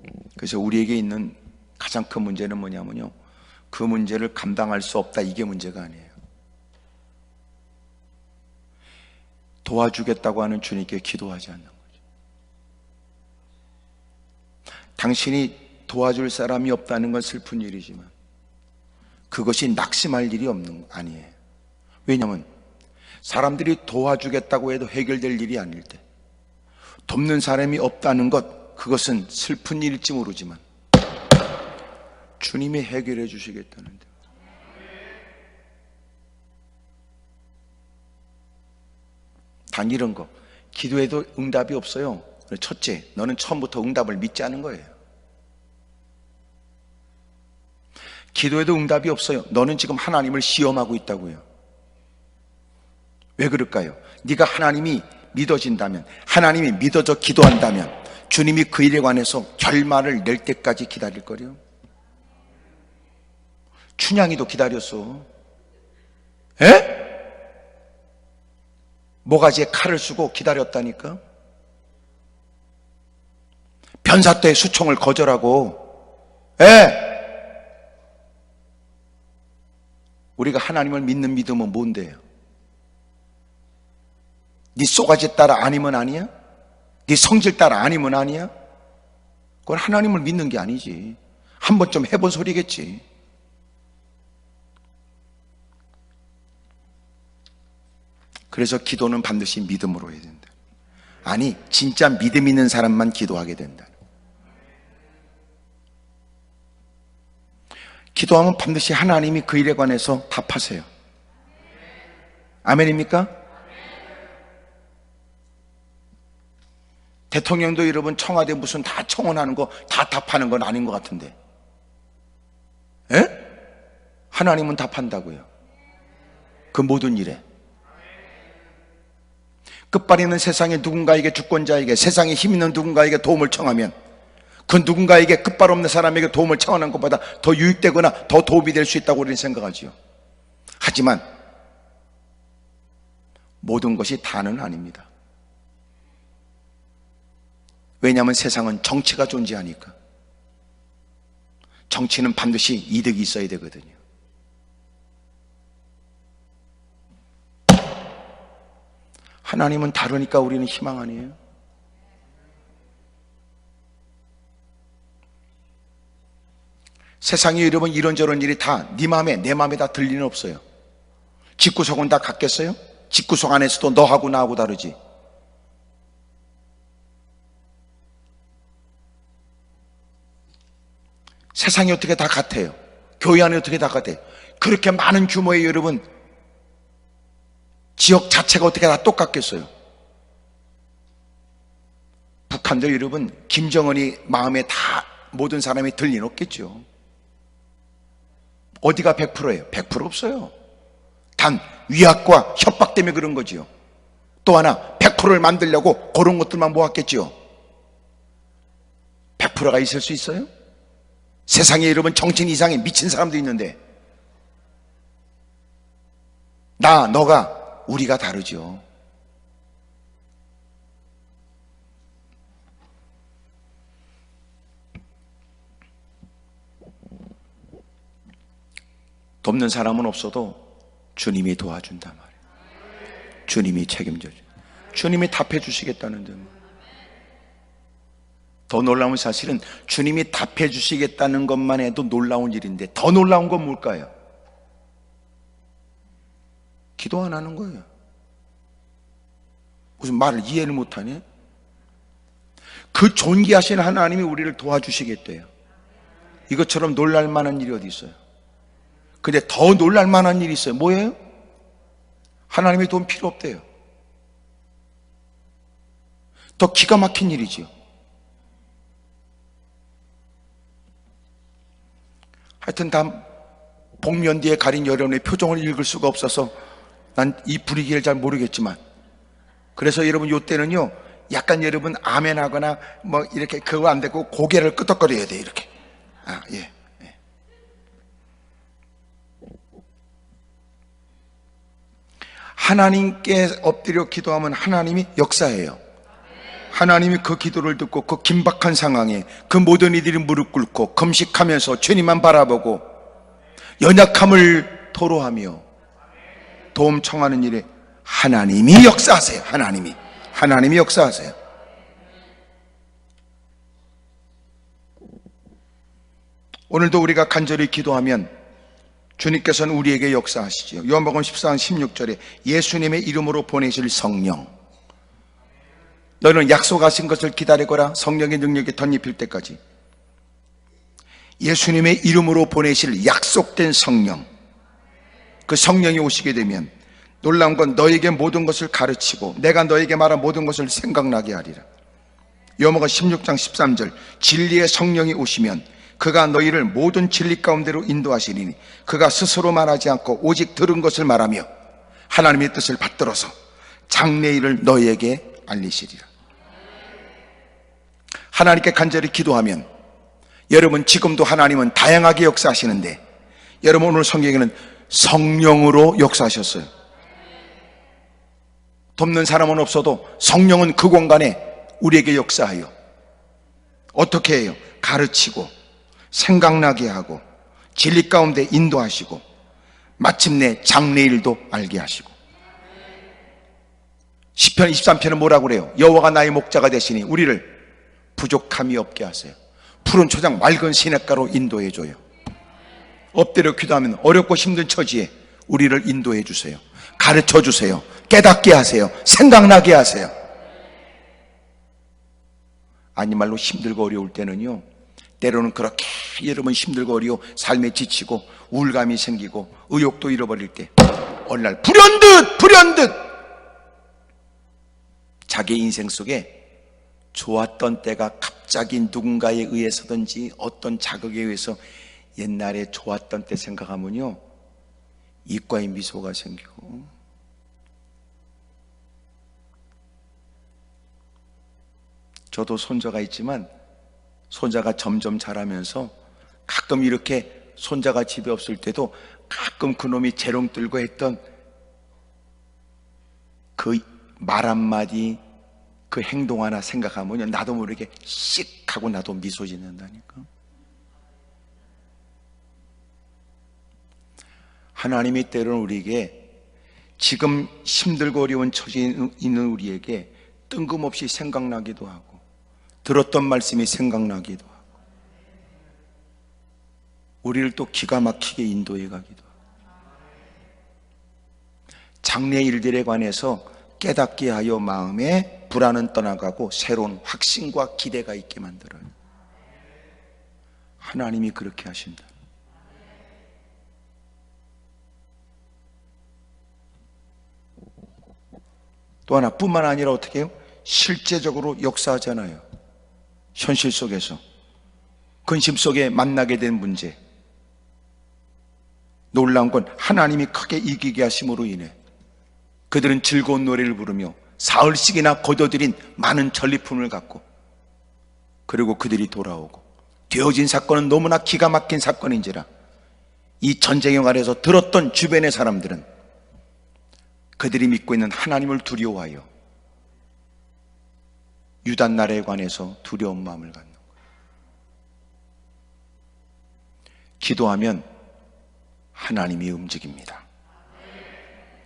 있어요? 그래서 우리에게 있는 가장 큰 문제는 뭐냐면요, 그 문제를 감당할 수 없다, 이게 문제가 아니에요. 도와주겠다고 하는 주님께 기도하지 않는 거죠. 당신이 도와줄 사람이 없다는 건 슬픈 일이지만 그것이 낙심할 일이 아니에요. 왜냐하면 사람들이 도와주겠다고 해도 해결될 일이 아닐 때, 돕는 사람이 없다는 것, 그것은 슬픈 일일지 모르지만 주님이 해결해 주시겠다는데, 단 이런 거, 기도해도 응답이 없어요. 첫째, 너는 처음부터 응답을 믿지 않은 거예요. 기도해도 응답이 없어요. 너는 지금 하나님을 시험하고 있다고요. 왜 그럴까요? 네가 하나님이 믿어진다면, 하나님이 믿어져 기도한다면 주님이 그 일에 관해서 결말을 낼 때까지 기다릴 거래요. 춘향이도 기다렸어. 에? 모가지에 칼을 쓰고 기다렸다니까. 변사 때 수총을 거절하고. 에? 우리가 하나님을 믿는 믿음은 뭔데요? 네 쏘가지 따라 아니면 아니야? 네 성질 따라 아니면 아니야? 그건 하나님을 믿는 게 아니지. 한 번쯤 해본 소리겠지. 그래서 기도는 반드시 믿음으로 해야 된다. 아니, 진짜 믿음 있는 사람만 기도하게 된다. 기도하면 반드시 하나님이 그 일에 관해서 답하세요. 아멘입니까? 대통령도 여러분 청와대 무슨 다 청원하는 거 다 답하는 건 아닌 것 같은데, 에? 하나님은 답한다고요. 그 모든 일에. 끝발이 있는 세상에 누군가에게, 주권자에게, 세상에 힘 있는 누군가에게 도움을 청하면 그 누군가에게 끝발없는 사람에게 도움을 청하는 것보다 더 유익되거나 더 도움이 될 수 있다고 우리는 생각하지요. 하지만 모든 것이 다는 아닙니다. 왜냐하면 세상은 정치가 존재하니까. 정치는 반드시 이득이 있어야 되거든요. 하나님은 다르니까 우리는 희망 아니에요? 세상에 여러분 이런저런 일이 다 네 마음에 내 마음에 다 들 리는 없어요. 집구석은 다 같겠어요? 집구석 안에서도 너하고 나하고 다르지. 세상이 어떻게 다 같아요? 교회 안에 어떻게 다 같아요? 그렇게 많은 규모의 여러분 지역 자체가 어떻게 다 똑같겠어요? 북한도 여러분 김정은이 마음에 다 모든 사람이 들 리는 없겠죠. 어디가 100%예요? 100% 없어요. 단 위압과 협박 때문에 그런 거지요. 또 하나 100%를 만들려고 그런 것들만 모았겠지요. 100%가 있을 수 있어요? 세상에 여러분 정치인 이상의 미친 사람도 있는데 나, 너가, 우리가 다르죠. 돕는 사람은 없어도 주님이 도와준단 말이에요. 주님이 책임져줘. 주님이 답해 주시겠다는 점. 더 놀라운 사실은 주님이 답해 주시겠다는 것만 해도 놀라운 일인데 더 놀라운 건 뭘까요? 기도 안 하는 거예요. 무슨 말을 이해를 못하네? 그 존귀하신 하나님이 우리를 도와주시겠대요. 이것처럼 놀랄 만한 일이 어디 있어요? 근데 더 놀랄 만한 일이 있어요. 뭐예요? 하나님의 도움 필요 없대요. 더 기가 막힌 일이지요. 하여튼 다 복면뒤에 가린 여러분의 표정을 읽을 수가 없어서 난 이 분위기를 잘 모르겠지만, 그래서 여러분 요때는요 약간 여러분 아멘 하거나 뭐 이렇게 그거 안 되고 고개를 끄덕거려야 돼요. 이렇게. 예. 하나님께 엎드려 기도하면 하나님이 역사해요. 하나님이 그 기도를 듣고 그 긴박한 상황에 그 모든 이들이 무릎 꿇고 금식하면서 주님만 바라보고 연약함을 토로하며 도움 청하는 일에 하나님이 역사하세요. 하나님이 역사하세요. 오늘도 우리가 간절히 기도하면 주님께서는 우리에게 역사하시죠. 요한복음 14장 16절에 예수님의 이름으로 보내실 성령, 너희는 약속하신 것을 기다리거라. 성령의 능력이 덧입힐 때까지. 예수님의 이름으로 보내실 약속된 성령, 그 성령이 오시게 되면 놀라운 건 너에게 모든 것을 가르치고 내가 너에게 말한 모든 것을 생각나게 하리라. 요한복음 16장 13절 진리의 성령이 오시면 그가 너희를 모든 진리 가운데로 인도하시리니 그가 스스로 말하지 않고 오직 들은 것을 말하며 하나님의 뜻을 받들어서 장래일을 너희에게 알리시리라. 하나님께 간절히 기도하면 여러분 지금도 하나님은 다양하게 역사하시는데 여러분 오늘 성경에는 성령으로 역사하셨어요. 돕는 사람은 없어도 성령은 그 공간에 우리에게 역사하여 어떻게 해요? 가르치고 생각나게 하고 진리 가운데 인도하시고 마침내 장래일도 알게 하시고. 시편 23편은 뭐라고 그래요? 여호와가 나의 목자가 되시니 우리를 부족함이 없게 하세요. 푸른 초장 맑은 시냇가로 인도해 줘요. 엎드려 기도하면 어렵고 힘든 처지에 우리를 인도해 주세요. 가르쳐 주세요. 깨닫게 하세요. 생각나게 하세요. 아니 말로 힘들고 어려울 때는요, 때로는 그렇게 여러분 힘들고 어려워 삶에 지치고 우울감이 생기고 의욕도 잃어버릴 때 어느 날 불현듯 자기 인생 속에 좋았던 때가 갑자기 누군가에 의해서든지 어떤 자극에 의해서 옛날에 좋았던 때 생각하면요 이과에 미소가 생기고, 저도 손자가 있지만 손자가 점점 자라면서 가끔 이렇게 손자가 집에 없을 때도 가끔 그놈이 재롱 들고 했던 그 말 한마디, 그 행동 하나 생각하면 나도 모르게 씩 하고 나도 미소 짓는다니까. 하나님이 때로는 우리에게 지금 힘들고 어려운 처지에 있는 우리에게 뜬금없이 생각나기도 하고 들었던 말씀이 생각나기도 하고 우리를 또 기가 막히게 인도해 가기도 하고 장래 일들에 관해서 깨닫게 하여 마음에 불안은 떠나가고 새로운 확신과 기대가 있게 만들어요. 하나님이 그렇게 하신다. 또 하나 뿐만 아니라 어떻게 해요? 실제적으로 역사하잖아요. 현실 속에서 근심 속에 만나게 된 문제, 놀라운 건 하나님이 크게 이기게 하심으로 인해 그들은 즐거운 노래를 부르며 사흘씩이나 거둬들인 많은 전리품을 갖고, 그리고 그들이 돌아오고 되어진 사건은 너무나 기가 막힌 사건인지라 이 전쟁의 아래서 들었던 주변의 사람들은 그들이 믿고 있는 하나님을 두려워하여 유다 나라에 관해서 두려운 마음을 갖는 거예요. 기도하면 하나님이 움직입니다.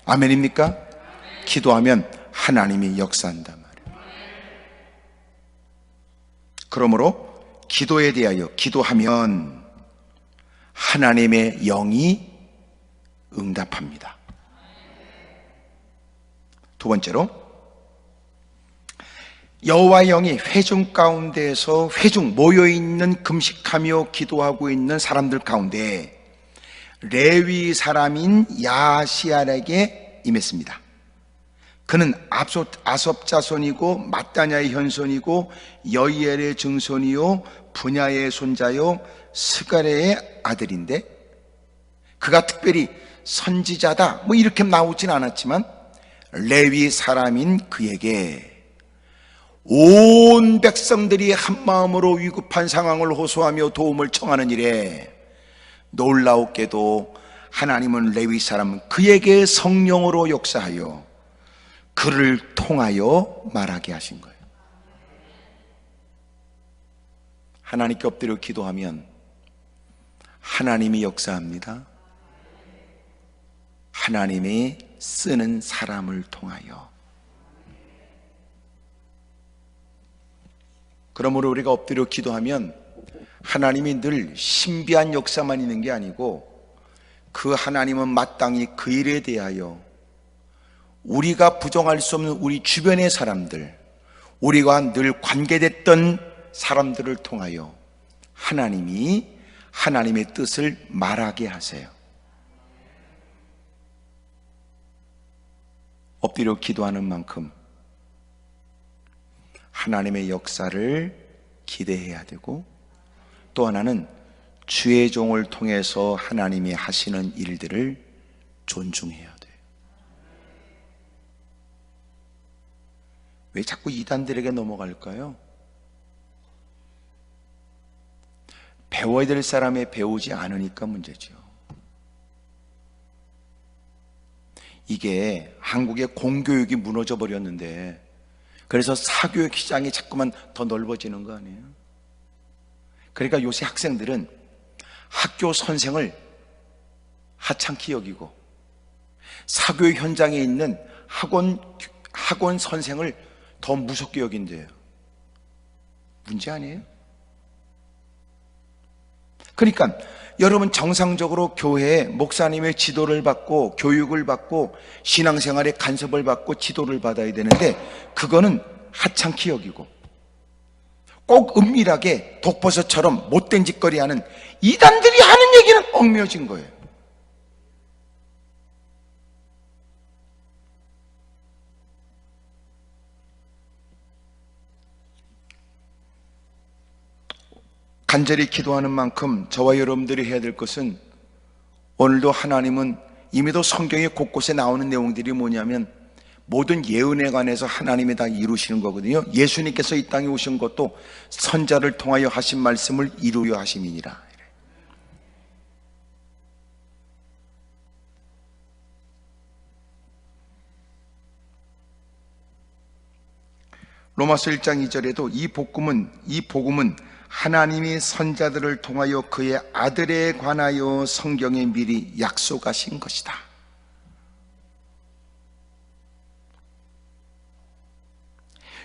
아멘입니까? 기도하면 하나님이 역사한단 말이에요. 그러므로 기도에 대하여 기도하면 하나님의 영이 응답합니다. 두 번째로, 여호와의 영이 회중 가운데에서 회중 모여있는 금식하며 기도하고 있는 사람들 가운데 레위 사람인 야시알에게 임했습니다. 그는 아섭 자손이고 마따냐의 현손이고 여이엘의 증손이요 분야의 손자요 스가랴의 아들인데, 그가 특별히 선지자다 뭐 이렇게 나오진 않았지만 레위 사람인 그에게 온 백성들이 한마음으로 위급한 상황을 호소하며 도움을 청하는 일에 놀라웠게도 하나님은 레위 사람 그에게 성령으로 역사하여 그를 통하여 말하게 하신 거예요. 하나님께 엎드려 기도하면 하나님이 역사합니다. 하나님이 쓰는 사람을 통하여. 그러므로 우리가 엎드려 기도하면 하나님이 늘 신비한 역사만 있는 게 아니고 그 하나님은 마땅히 그 일에 대하여 우리가 부정할 수 없는 우리 주변의 사람들, 우리가 늘 관계됐던 사람들을 통하여 하나님이 하나님의 뜻을 말하게 하세요. 엎드려 기도하는 만큼 하나님의 역사를 기대해야 되고, 또 하나는 주의 종을 통해서 하나님이 하시는 일들을 존중해야 돼요. 왜 자꾸 이단들에게 넘어갈까요? 배워야 될 사람에 배우지 않으니까 문제죠. 이게 한국의 공교육이 무너져 버렸는데, 그래서 사교육 시장이 자꾸만 더 넓어지는 거 아니에요? 그러니까 요새 학생들은 학교 선생을 하찮게 여기고 사교육 현장에 있는 학원 선생을 더 무섭게 여긴대요. 문제 아니에요? 그러니까 여러분 정상적으로 교회에 목사님의 지도를 받고 교육을 받고 신앙생활에 간섭을 받고 지도를 받아야 되는데 그거는 하찮게 여기고 꼭 은밀하게 독버섯처럼 못된 짓거리 하는 이단들이 하는 얘기는 얽매여진 거예요. 간절히 기도하는 만큼 저와 여러분들이 해야 될 것은, 오늘도 하나님은 이미도 성경에 곳곳에 나오는 내용들이 뭐냐면 모든 예언에 관해서 하나님이 다 이루시는 거거든요. 예수님께서 이 땅에 오신 것도 선자를 통하여 하신 말씀을 이루려 하심이니라. 로마서 1장 2절에도 이 복음은 하나님이 선자들을 통하여 그의 아들에 관하여 성경에 미리 약속하신 것이다.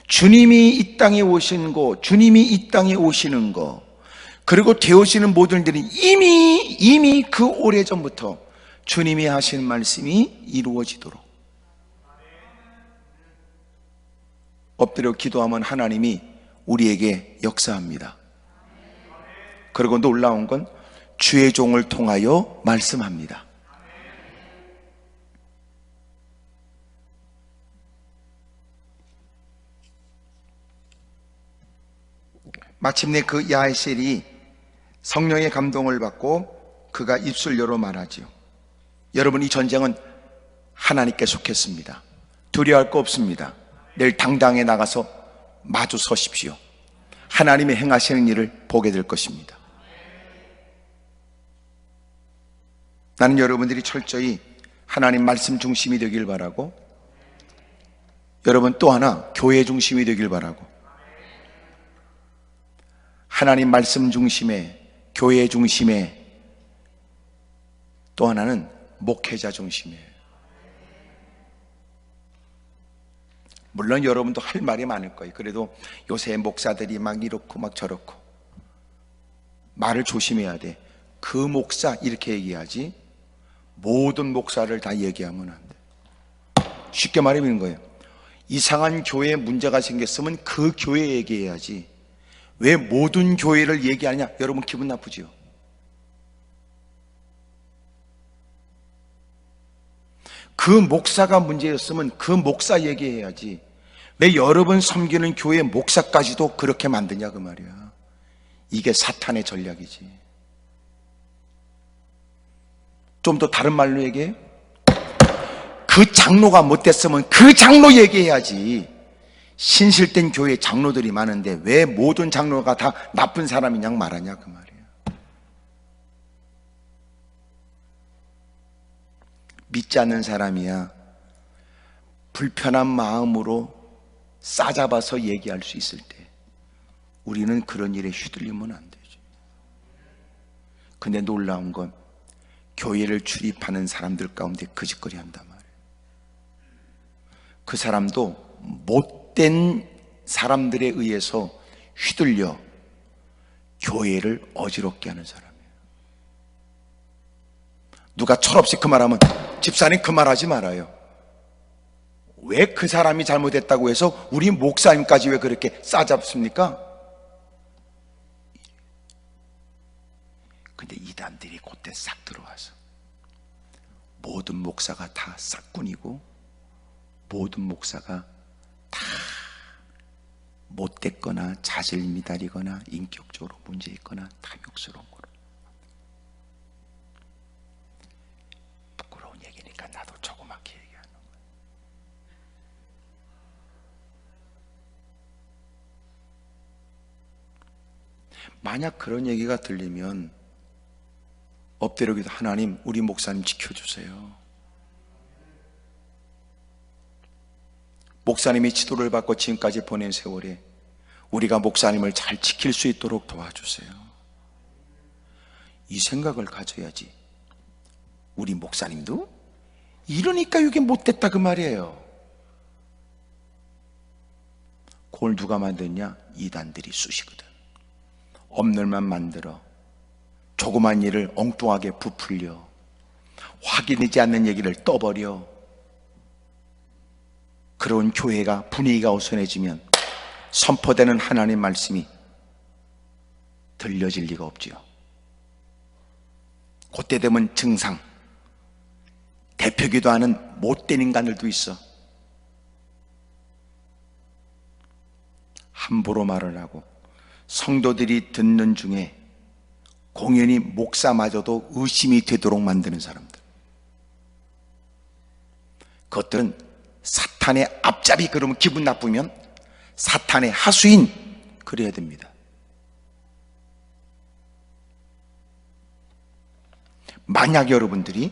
주님이 이 땅에 오신 거, 주님이 이 땅에 오시는 거, 그리고 되어지는 모든 일들이 이미 그 오래전부터 주님이 하신 말씀이 이루어지도록 엎드려 기도하면 하나님이 우리에게 역사합니다. 그리고 놀라운 건 주의 종을 통하여 말씀합니다. 마침내 그 야에셀이 성령의 감동을 받고 그가 입술 열어 말하지요. 여러분, 이 전쟁은 하나님께 속했습니다. 두려워할 거 없습니다. 내일 당당히 나가서 마주 서십시오. 하나님의 행하시는 일을 보게 될 것입니다. 나는 여러분들이 철저히 하나님 말씀 중심이 되길 바라고, 여러분 또 하나 교회 중심이 되길 바라고, 하나님 말씀 중심에, 교회 중심에, 또 하나는 목회자 중심이에요. 물론 여러분도 할 말이 많을 거예요. 그래도 요새 목사들이 막 이렇고 막 저렇고, 말을 조심해야 돼. 그 목사 이렇게 얘기하지 모든 목사를 다 얘기하면 안 돼. 쉽게 말하면 거예요. 이상한 교회에 문제가 생겼으면 그 교회 얘기해야지, 왜 모든 교회를 얘기하냐? 여러분 기분 나쁘지요? 그 목사가 문제였으면 그 목사 얘기해야지, 왜 여러분 섬기는 교회 목사까지도 그렇게 만드냐 그 말이야. 이게 사탄의 전략이지. 좀 더 다른 말로 얘기해, 그 장로가 못됐으면 그 장로 얘기해야지. 신실된 교회 장로들이 많은데 왜 모든 장로가 다 나쁜 사람이냐 말하냐 그 말이야. 믿지 않는 사람이야 불편한 마음으로 싸잡아서 얘기할 수 있을 때 우리는 그런 일에 휘둘리면 안 되죠. 근데 놀라운 건 교회를 출입하는 사람들 가운데 거짓거리 한단 말이에요. 그 사람도 못된 사람들에 의해서 휘둘려 교회를 어지럽게 하는 사람이에요. 누가 철없이 그 말하면 집사님 그 말하지 말아요. 왜 그 사람이 잘못했다고 해서 우리 목사님까지 왜 그렇게 싸잡습니까? 근데 이단들이 그때 싹 들어와서 모든 목사가 다 싹군이고 모든 목사가 다 못됐거나 자질미달이거나 인격적으로 문제있거나 탐욕스러운 거로. 부끄러운 얘기니까 나도 조그맣게 얘기하는 거야. 만약 그런 얘기가 들리면 엎드려 기도, 하나님 우리 목사님 지켜주세요. 목사님이 지도를 받고 지금까지 보낸 세월에 우리가 목사님을 잘 지킬 수 있도록 도와주세요. 이 생각을 가져야지. 우리 목사님도 이러니까 이게 못됐다 그 말이에요. 그걸 누가 만드냐? 이단들이 쑤시거든. 엄늘만 만들어 조그만 일을 엉뚱하게 부풀려 확인되지 않는 얘기를 떠버려. 그런 교회가 분위기가 어수선해지면 선포되는 하나님 말씀이 들려질 리가 없지요. 그때 되면 증상, 대표기도 하는 못된 인간들도 있어. 함부로 말을 하고 성도들이 듣는 중에 공연히 목사마저도 의심이 되도록 만드는 사람들, 그것들은 사탄 사탄의 앞잡이, 그러면 기분 나쁘면 사탄의 하수인, 그래야 됩니다. 만약 여러분들이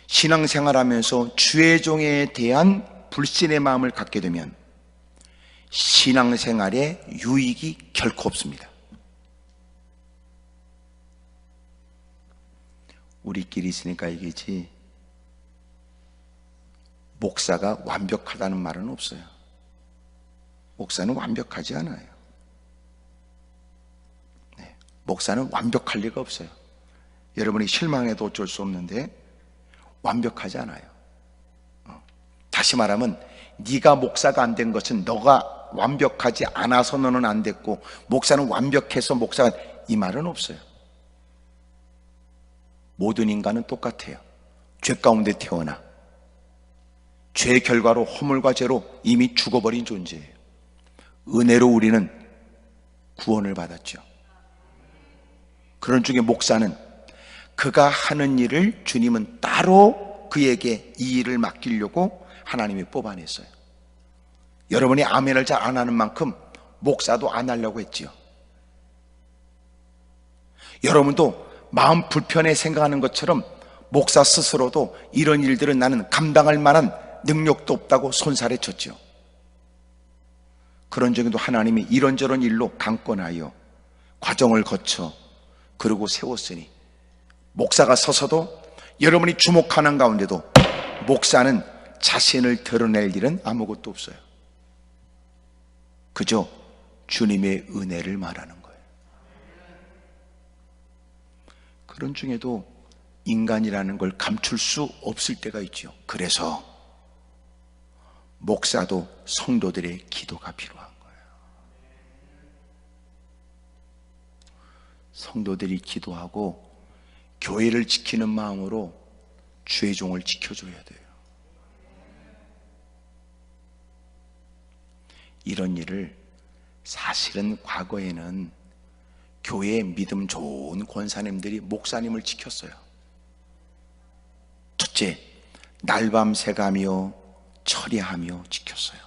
신앙생활하면서 주의 종에 대한 불신의 마음을 갖게 되면 신앙생활에 유익이 결코 없습니다. 우리끼리 있으니까 얘기지, 목사가 완벽하다는 말은 없어요. 목사는 완벽하지 않아요. 네, 목사는 완벽할 리가 없어요. 여러분이 실망해도 어쩔 수 없는데 완벽하지 않아요. 다시 말하면 네가 목사가 안 된 것은 너가 완벽하지 않아서 너는 안 됐고, 목사는 완벽해서 목사가, 이 말은 없어요. 모든 인간은 똑같아요. 죄 가운데 태어나 죄의 결과로 허물과 죄로 이미 죽어버린 존재예요. 은혜로 우리는 구원을 받았죠. 그런 중에 목사는 그가 하는 일을 주님은 따로 그에게 이 일을 맡기려고 하나님이 뽑아냈어요. 여러분이 아멘을 잘 안 하는 만큼 목사도 안 하려고 했지요. 여러분도 마음 불편해 생각하는 것처럼 목사 스스로도 이런 일들은 나는 감당할 만한 능력도 없다고 손살에 쳤죠. 그런 중에도 하나님이 이런저런 일로 강권하여 과정을 거쳐 그러고 세웠으니, 목사가 서서도 여러분이 주목하는 가운데도 목사는 자신을 드러낼 일은 아무것도 없어요. 그저 주님의 은혜를 말하는 거예요. 그런 중에도 인간이라는 걸 감출 수 없을 때가 있죠. 그래서 목사도 성도들의 기도가 필요한 거예요. 성도들이 기도하고 교회를 지키는 마음으로 주의 종을 지켜줘야 돼요. 이런 일을 사실은 과거에는 교회의 믿음 좋은 권사님들이 목사님을 지켰어요. 첫째, 날밤 새가며 처리하며 지켰어요.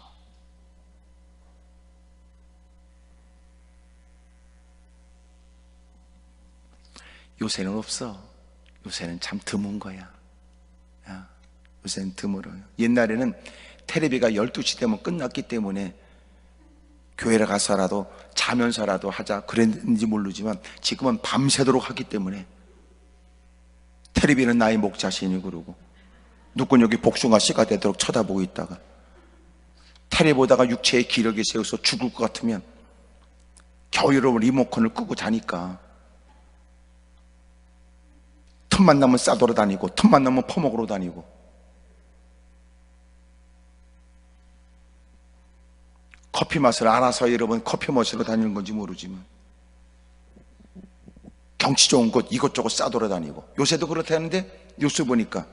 요새는 없어. 요새는 참 드문 거야. 요새는 드물어요. 옛날에는 텔레비가 12시 되면 끝났기 때문에 교회를 가서라도 자면서라도 하자 그랬는지 모르지만, 지금은 밤새도록 하기 때문에 텔레비는 나의 목자신이 그러고, 누군 여기 복숭아 씨가 되도록 쳐다보고 있다가 텔레비 보다가 육체의 기력이 세워서 죽을 것 같으면 겨우 여러분 리모컨을 끄고 자니까 틈만 나면 싸돌아다니고 틈만 나면 퍼먹으러 다니고, 커피 맛을 알아서 여러분 커피 마시러 다니는 건지 모르지만 경치 좋은 곳 이것저것 싸돌아다니고, 요새도 그렇다는데 뉴스 보니까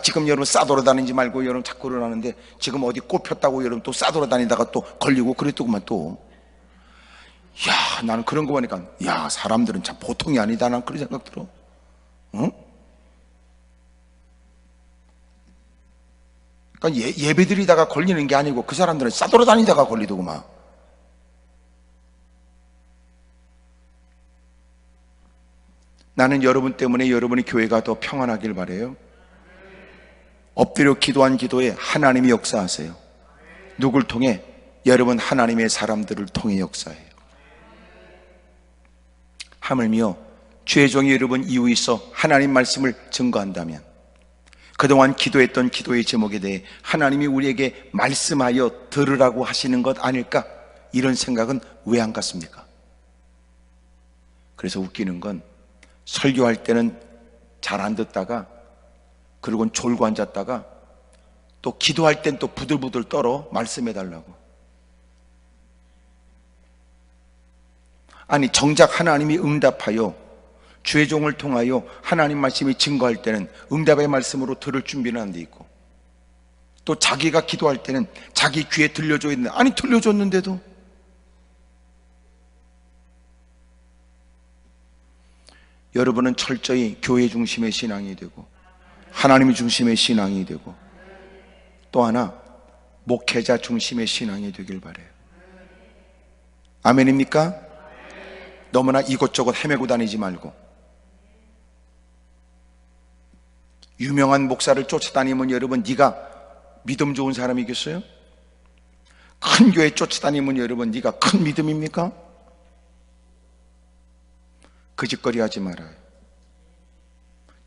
지금 여러분 싸돌아다니지 말고 여러분 자꾸 그러는데, 지금 어디 꽃 폈다고 여러분 또 싸돌아다니다가 또 걸리고 그랬더구만 또. 야, 나는 그런 거 보니까 야, 사람들은 참 보통이 아니다, 난 그런 생각 들어. 응? 그러니까 예배 드리다가 걸리는 게 아니고 그 사람들은 싸돌아다니다가 걸리더구만. 나는 여러분 때문에 여러분의 교회가 더 평안하길 바라요. 엎드려 기도한 기도에 하나님이 역사하세요. 누굴 통해? 여러분 하나님의 사람들을 통해 역사해요. 하물며 주의 종이 여러분 이유 있어 하나님 말씀을 증거한다면, 그동안 기도했던 기도의 제목에 대해 하나님이 우리에게 말씀하여 들으라고 하시는 것 아닐까? 이런 생각은 왜 안 갖습니까? 그래서 웃기는 건, 설교할 때는 잘 안 듣다가 그리고는 졸고 앉았다가 또 기도할 땐 또 부들부들 떨어 말씀해 달라고. 아니 정작 하나님이 응답하여 주의 종을 통하여 하나님 말씀이 증거할 때는 응답의 말씀으로 들을 준비는 안 돼 있고, 또 자기가 기도할 때는 자기 귀에 들려줘야 되는데, 아니 들려줬는데도. 여러분은 철저히 교회 중심의 신앙이 되고 하나님이 중심의 신앙이 되고, 또 하나 목회자 중심의 신앙이 되길 바라요. 아멘입니까? 너무나 이곳저곳 헤매고 다니지 말고, 유명한 목사를 쫓아다니면 여러분 네가 믿음 좋은 사람이겠어요? 큰 교회 쫓아다니면 여러분 네가 큰 믿음입니까? 그 짓거리 하지 말아요.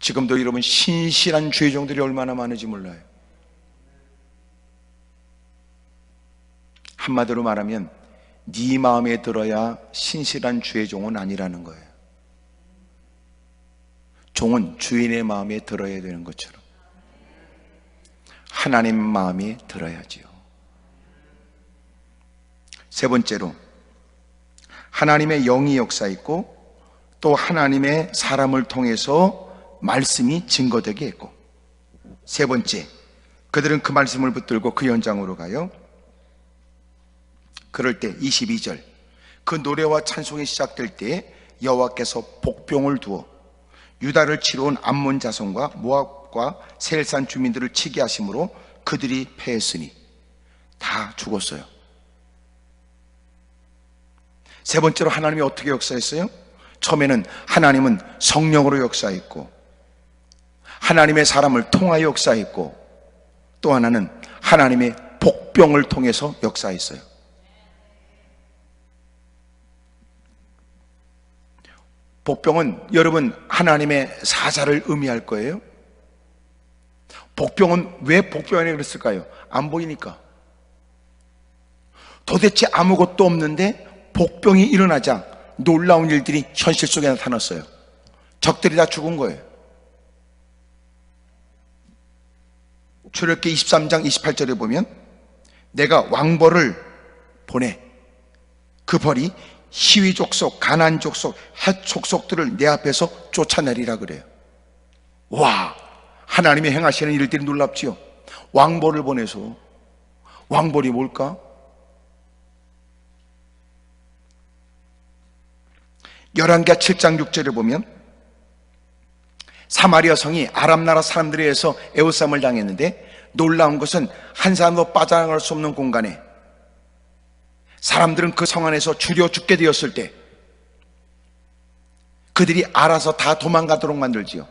지금도 여러분 신실한 죄종들이 얼마나 많은지 몰라요. 한마디로 말하면 네 마음에 들어야 신실한 죄종은 아니라는 거예요. 종은 주인의 마음에 들어야 되는 것처럼 하나님 마음에 들어야지요. 세 번째로, 하나님의 영이 역사했고 또 하나님의 사람을 통해서 말씀이 증거되게 했고, 세 번째, 그들은 그 말씀을 붙들고 그 현장으로 가요. 그럴 때 22절, 그 노래와 찬송이 시작될 때 여호와께서 복병을 두어 유다를 치러 온 암몬 자손과 모압과 세일산 주민들을 치게 하심으로 그들이 패했으니, 다 죽었어요. 세 번째로 하나님이 어떻게 역사했어요? 처음에는 하나님은 성령으로 역사했고, 하나님의 사람을 통하여 역사했고, 또 하나는 하나님의 복병을 통해서 역사했어요. 복병은 여러분 하나님의 사자를 의미할 거예요. 복병은 왜 복병이라고 그랬을까요? 안 보이니까. 도대체 아무것도 없는데 복병이 일어나자 놀라운 일들이 현실 속에 나타났어요. 적들이 다 죽은 거예요. 출애굽기 23장 28절에 보면 내가 왕벌을 보내 그 벌이 히위 족속, 가나안 족속, 헷 족속들을 내 앞에서 쫓아내리라 그래요. 와, 하나님이 행하시는 일들이 놀랍지요. 왕벌을 보내서, 왕벌이 뭘까? 열왕기하 7장 6절에 보면 사마리아 성이 아람 나라 사람들에 의해서 애워싸움을 당했는데, 놀라운 것은 한 사람도 빠져나갈 수 없는 공간에 사람들은 그 성 안에서 죽여 죽게 되었을 때 그들이 알아서 다 도망가도록 만들지요.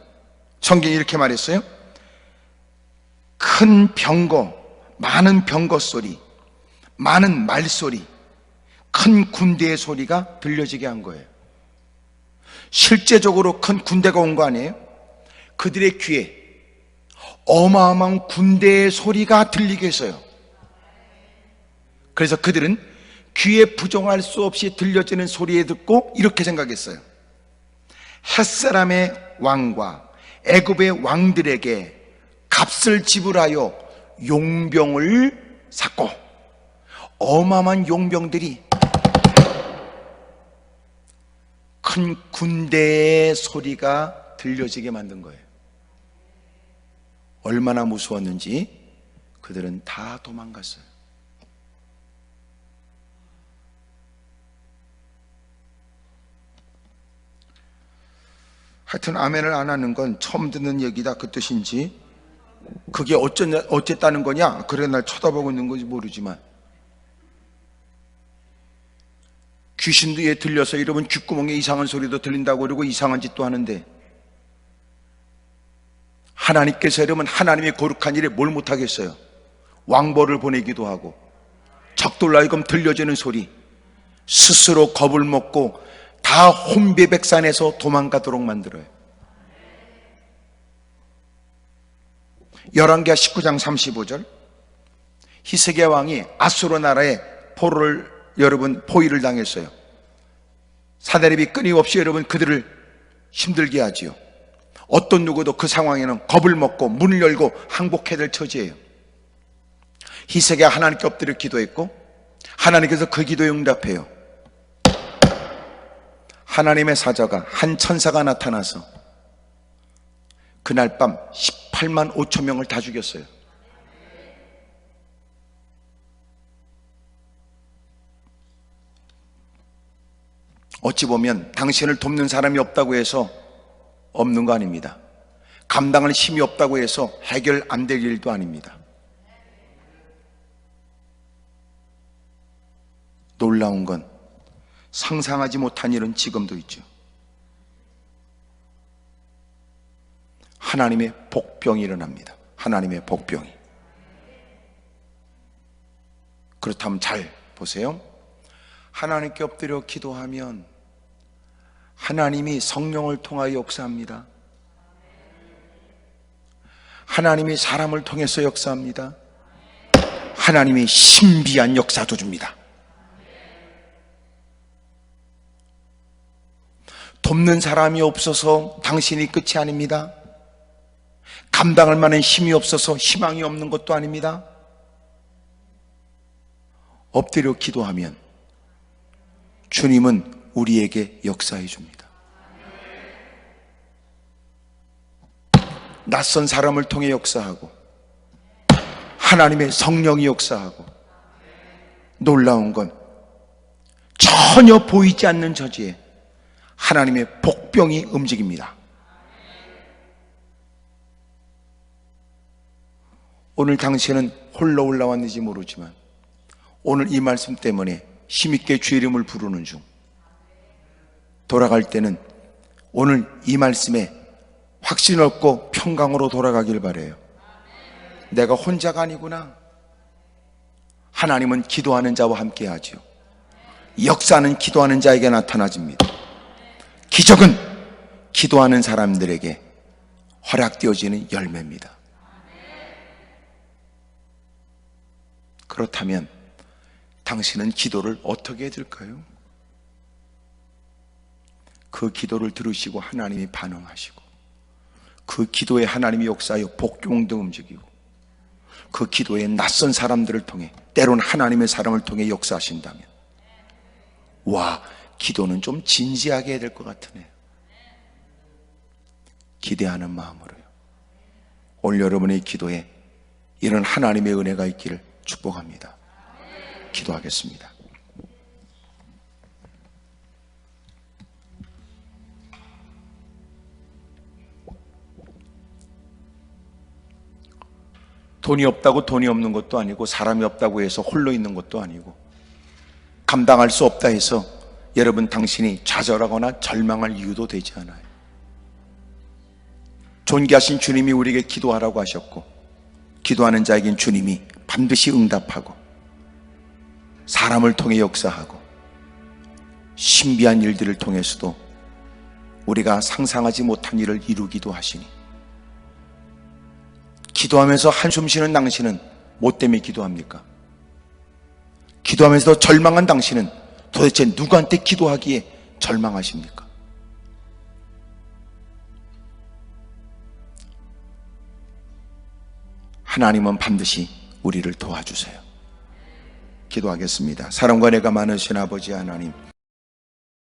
성경이 이렇게 말했어요. 큰 병거, 많은 병거 소리, 많은 말소리, 큰 군대의 소리가 들려지게 한 거예요. 실제적으로 큰 군대가 온 거 아니에요? 그들의 귀에 어마어마한 군대의 소리가 들리게 했어요. 그래서 그들은 귀에 부정할 수 없이 들려지는 소리에 듣고 이렇게 생각했어요. 햇사람의 왕과 애굽의 왕들에게 값을 지불하여 용병을 샀고, 어마어마한 용병들이 큰 군대의 소리가 들려지게 만든 거예요. 얼마나 무서웠는지 그들은 다 도망갔어요. 하여튼 아멘을 안 하는 건 처음 듣는 얘기다 그 뜻인지, 그게 어쨌다는 거냐, 그래 날 쳐다보고 있는 건지 모르지만, 귀신도 얘 들려서 여러분 귓구멍에 이상한 소리도 들린다고 그러고 이상한 짓도 하는데, 하나님께서 여러분 하나님의 거룩한 일에 뭘 못하겠어요? 왕벌을 보내기도 하고 적들로 하여금 들려지는 소리, 스스로 겁을 먹고 다 혼비백산에서 도망가도록 만들어요. 열왕기하 19장 35절, 히스기야 왕이 아수르 나라에 포위를 당했어요. 사데립이 끊임없이 여러분 그들을 힘들게 하지요. 어떤 누구도 그 상황에는 겁을 먹고 문을 열고 항복해야 될 처지예요. 히스기야 하나님께 엎드려 기도했고 하나님께서 그 기도에 응답해요. 하나님의 사자가, 한 천사가 나타나서 그날 밤 18만 5천 명을 다 죽였어요. 어찌 보면 당신을 돕는 사람이 없다고 해서 없는 거 아닙니다. 감당할 힘이 없다고 해서 해결 안 될 일도 아닙니다. 놀라운 건 상상하지 못한 일은 지금도 있죠. 하나님의 복병이 일어납니다. 하나님의 복병이. 그렇다면 잘 보세요. 하나님께 엎드려 기도하면 하나님이 성령을 통하여 역사합니다. 하나님이 사람을 통해서 역사합니다. 하나님이 신비한 역사도 줍니다. 돕는 사람이 없어서 당신이 끝이 아닙니다. 감당할 만한 힘이 없어서 희망이 없는 것도 아닙니다. 엎드려 기도하면 주님은 우리에게 역사해 줍니다. 낯선 사람을 통해 역사하고 하나님의 성령이 역사하고 놀라운 건 전혀 보이지 않는 저지에 하나님의 복병이 움직입니다. 오늘 당신은 홀로 올라왔는지 모르지만 오늘 이 말씀 때문에 힘있게 주의 이름을 부르는 중 돌아갈 때는 오늘 이 말씀에 확신 얻고 평강으로 돌아가길 바라요. 내가 혼자가 아니구나. 하나님은 기도하는 자와 함께 하죠. 역사는 기도하는 자에게 나타나집니다. 기적은 기도하는 사람들에게 허락되어지는 열매입니다. 그렇다면 당신은 기도를 어떻게 해야 될까요? 그 기도를 들으시고 하나님이 반응하시고 그 기도에 하나님이 역사하여 복경도 움직이고 그 기도에 낯선 사람들을 통해 때로는 하나님의 사람을 통해 역사하신다면 와, 기도는 좀 진지하게 해야 될 것 같으네요. 기대하는 마음으로요. 오늘 여러분의 기도에 이런 하나님의 은혜가 있기를 축복합니다. 기도하겠습니다. 돈이 없다고 돈이 없는 것도 아니고 사람이 없다고 해서 홀로 있는 것도 아니고 감당할 수 없다 해서 여러분 당신이 좌절하거나 절망할 이유도 되지 않아요. 존귀하신 주님이 우리에게 기도하라고 하셨고 기도하는 자에겐 주님이 반드시 응답하고 사람을 통해 역사하고 신비한 일들을 통해서도 우리가 상상하지 못한 일을 이루기도 하시니 기도하면서 한숨 쉬는 당신은 뭐 때문에 기도합니까? 기도하면서 절망한 당신은 도대체 누구한테 기도하기에 절망하십니까? 하나님은 반드시 우리를 도와주세요. 기도하겠습니다. 사랑과 은혜가 많으신 아버지 하나님,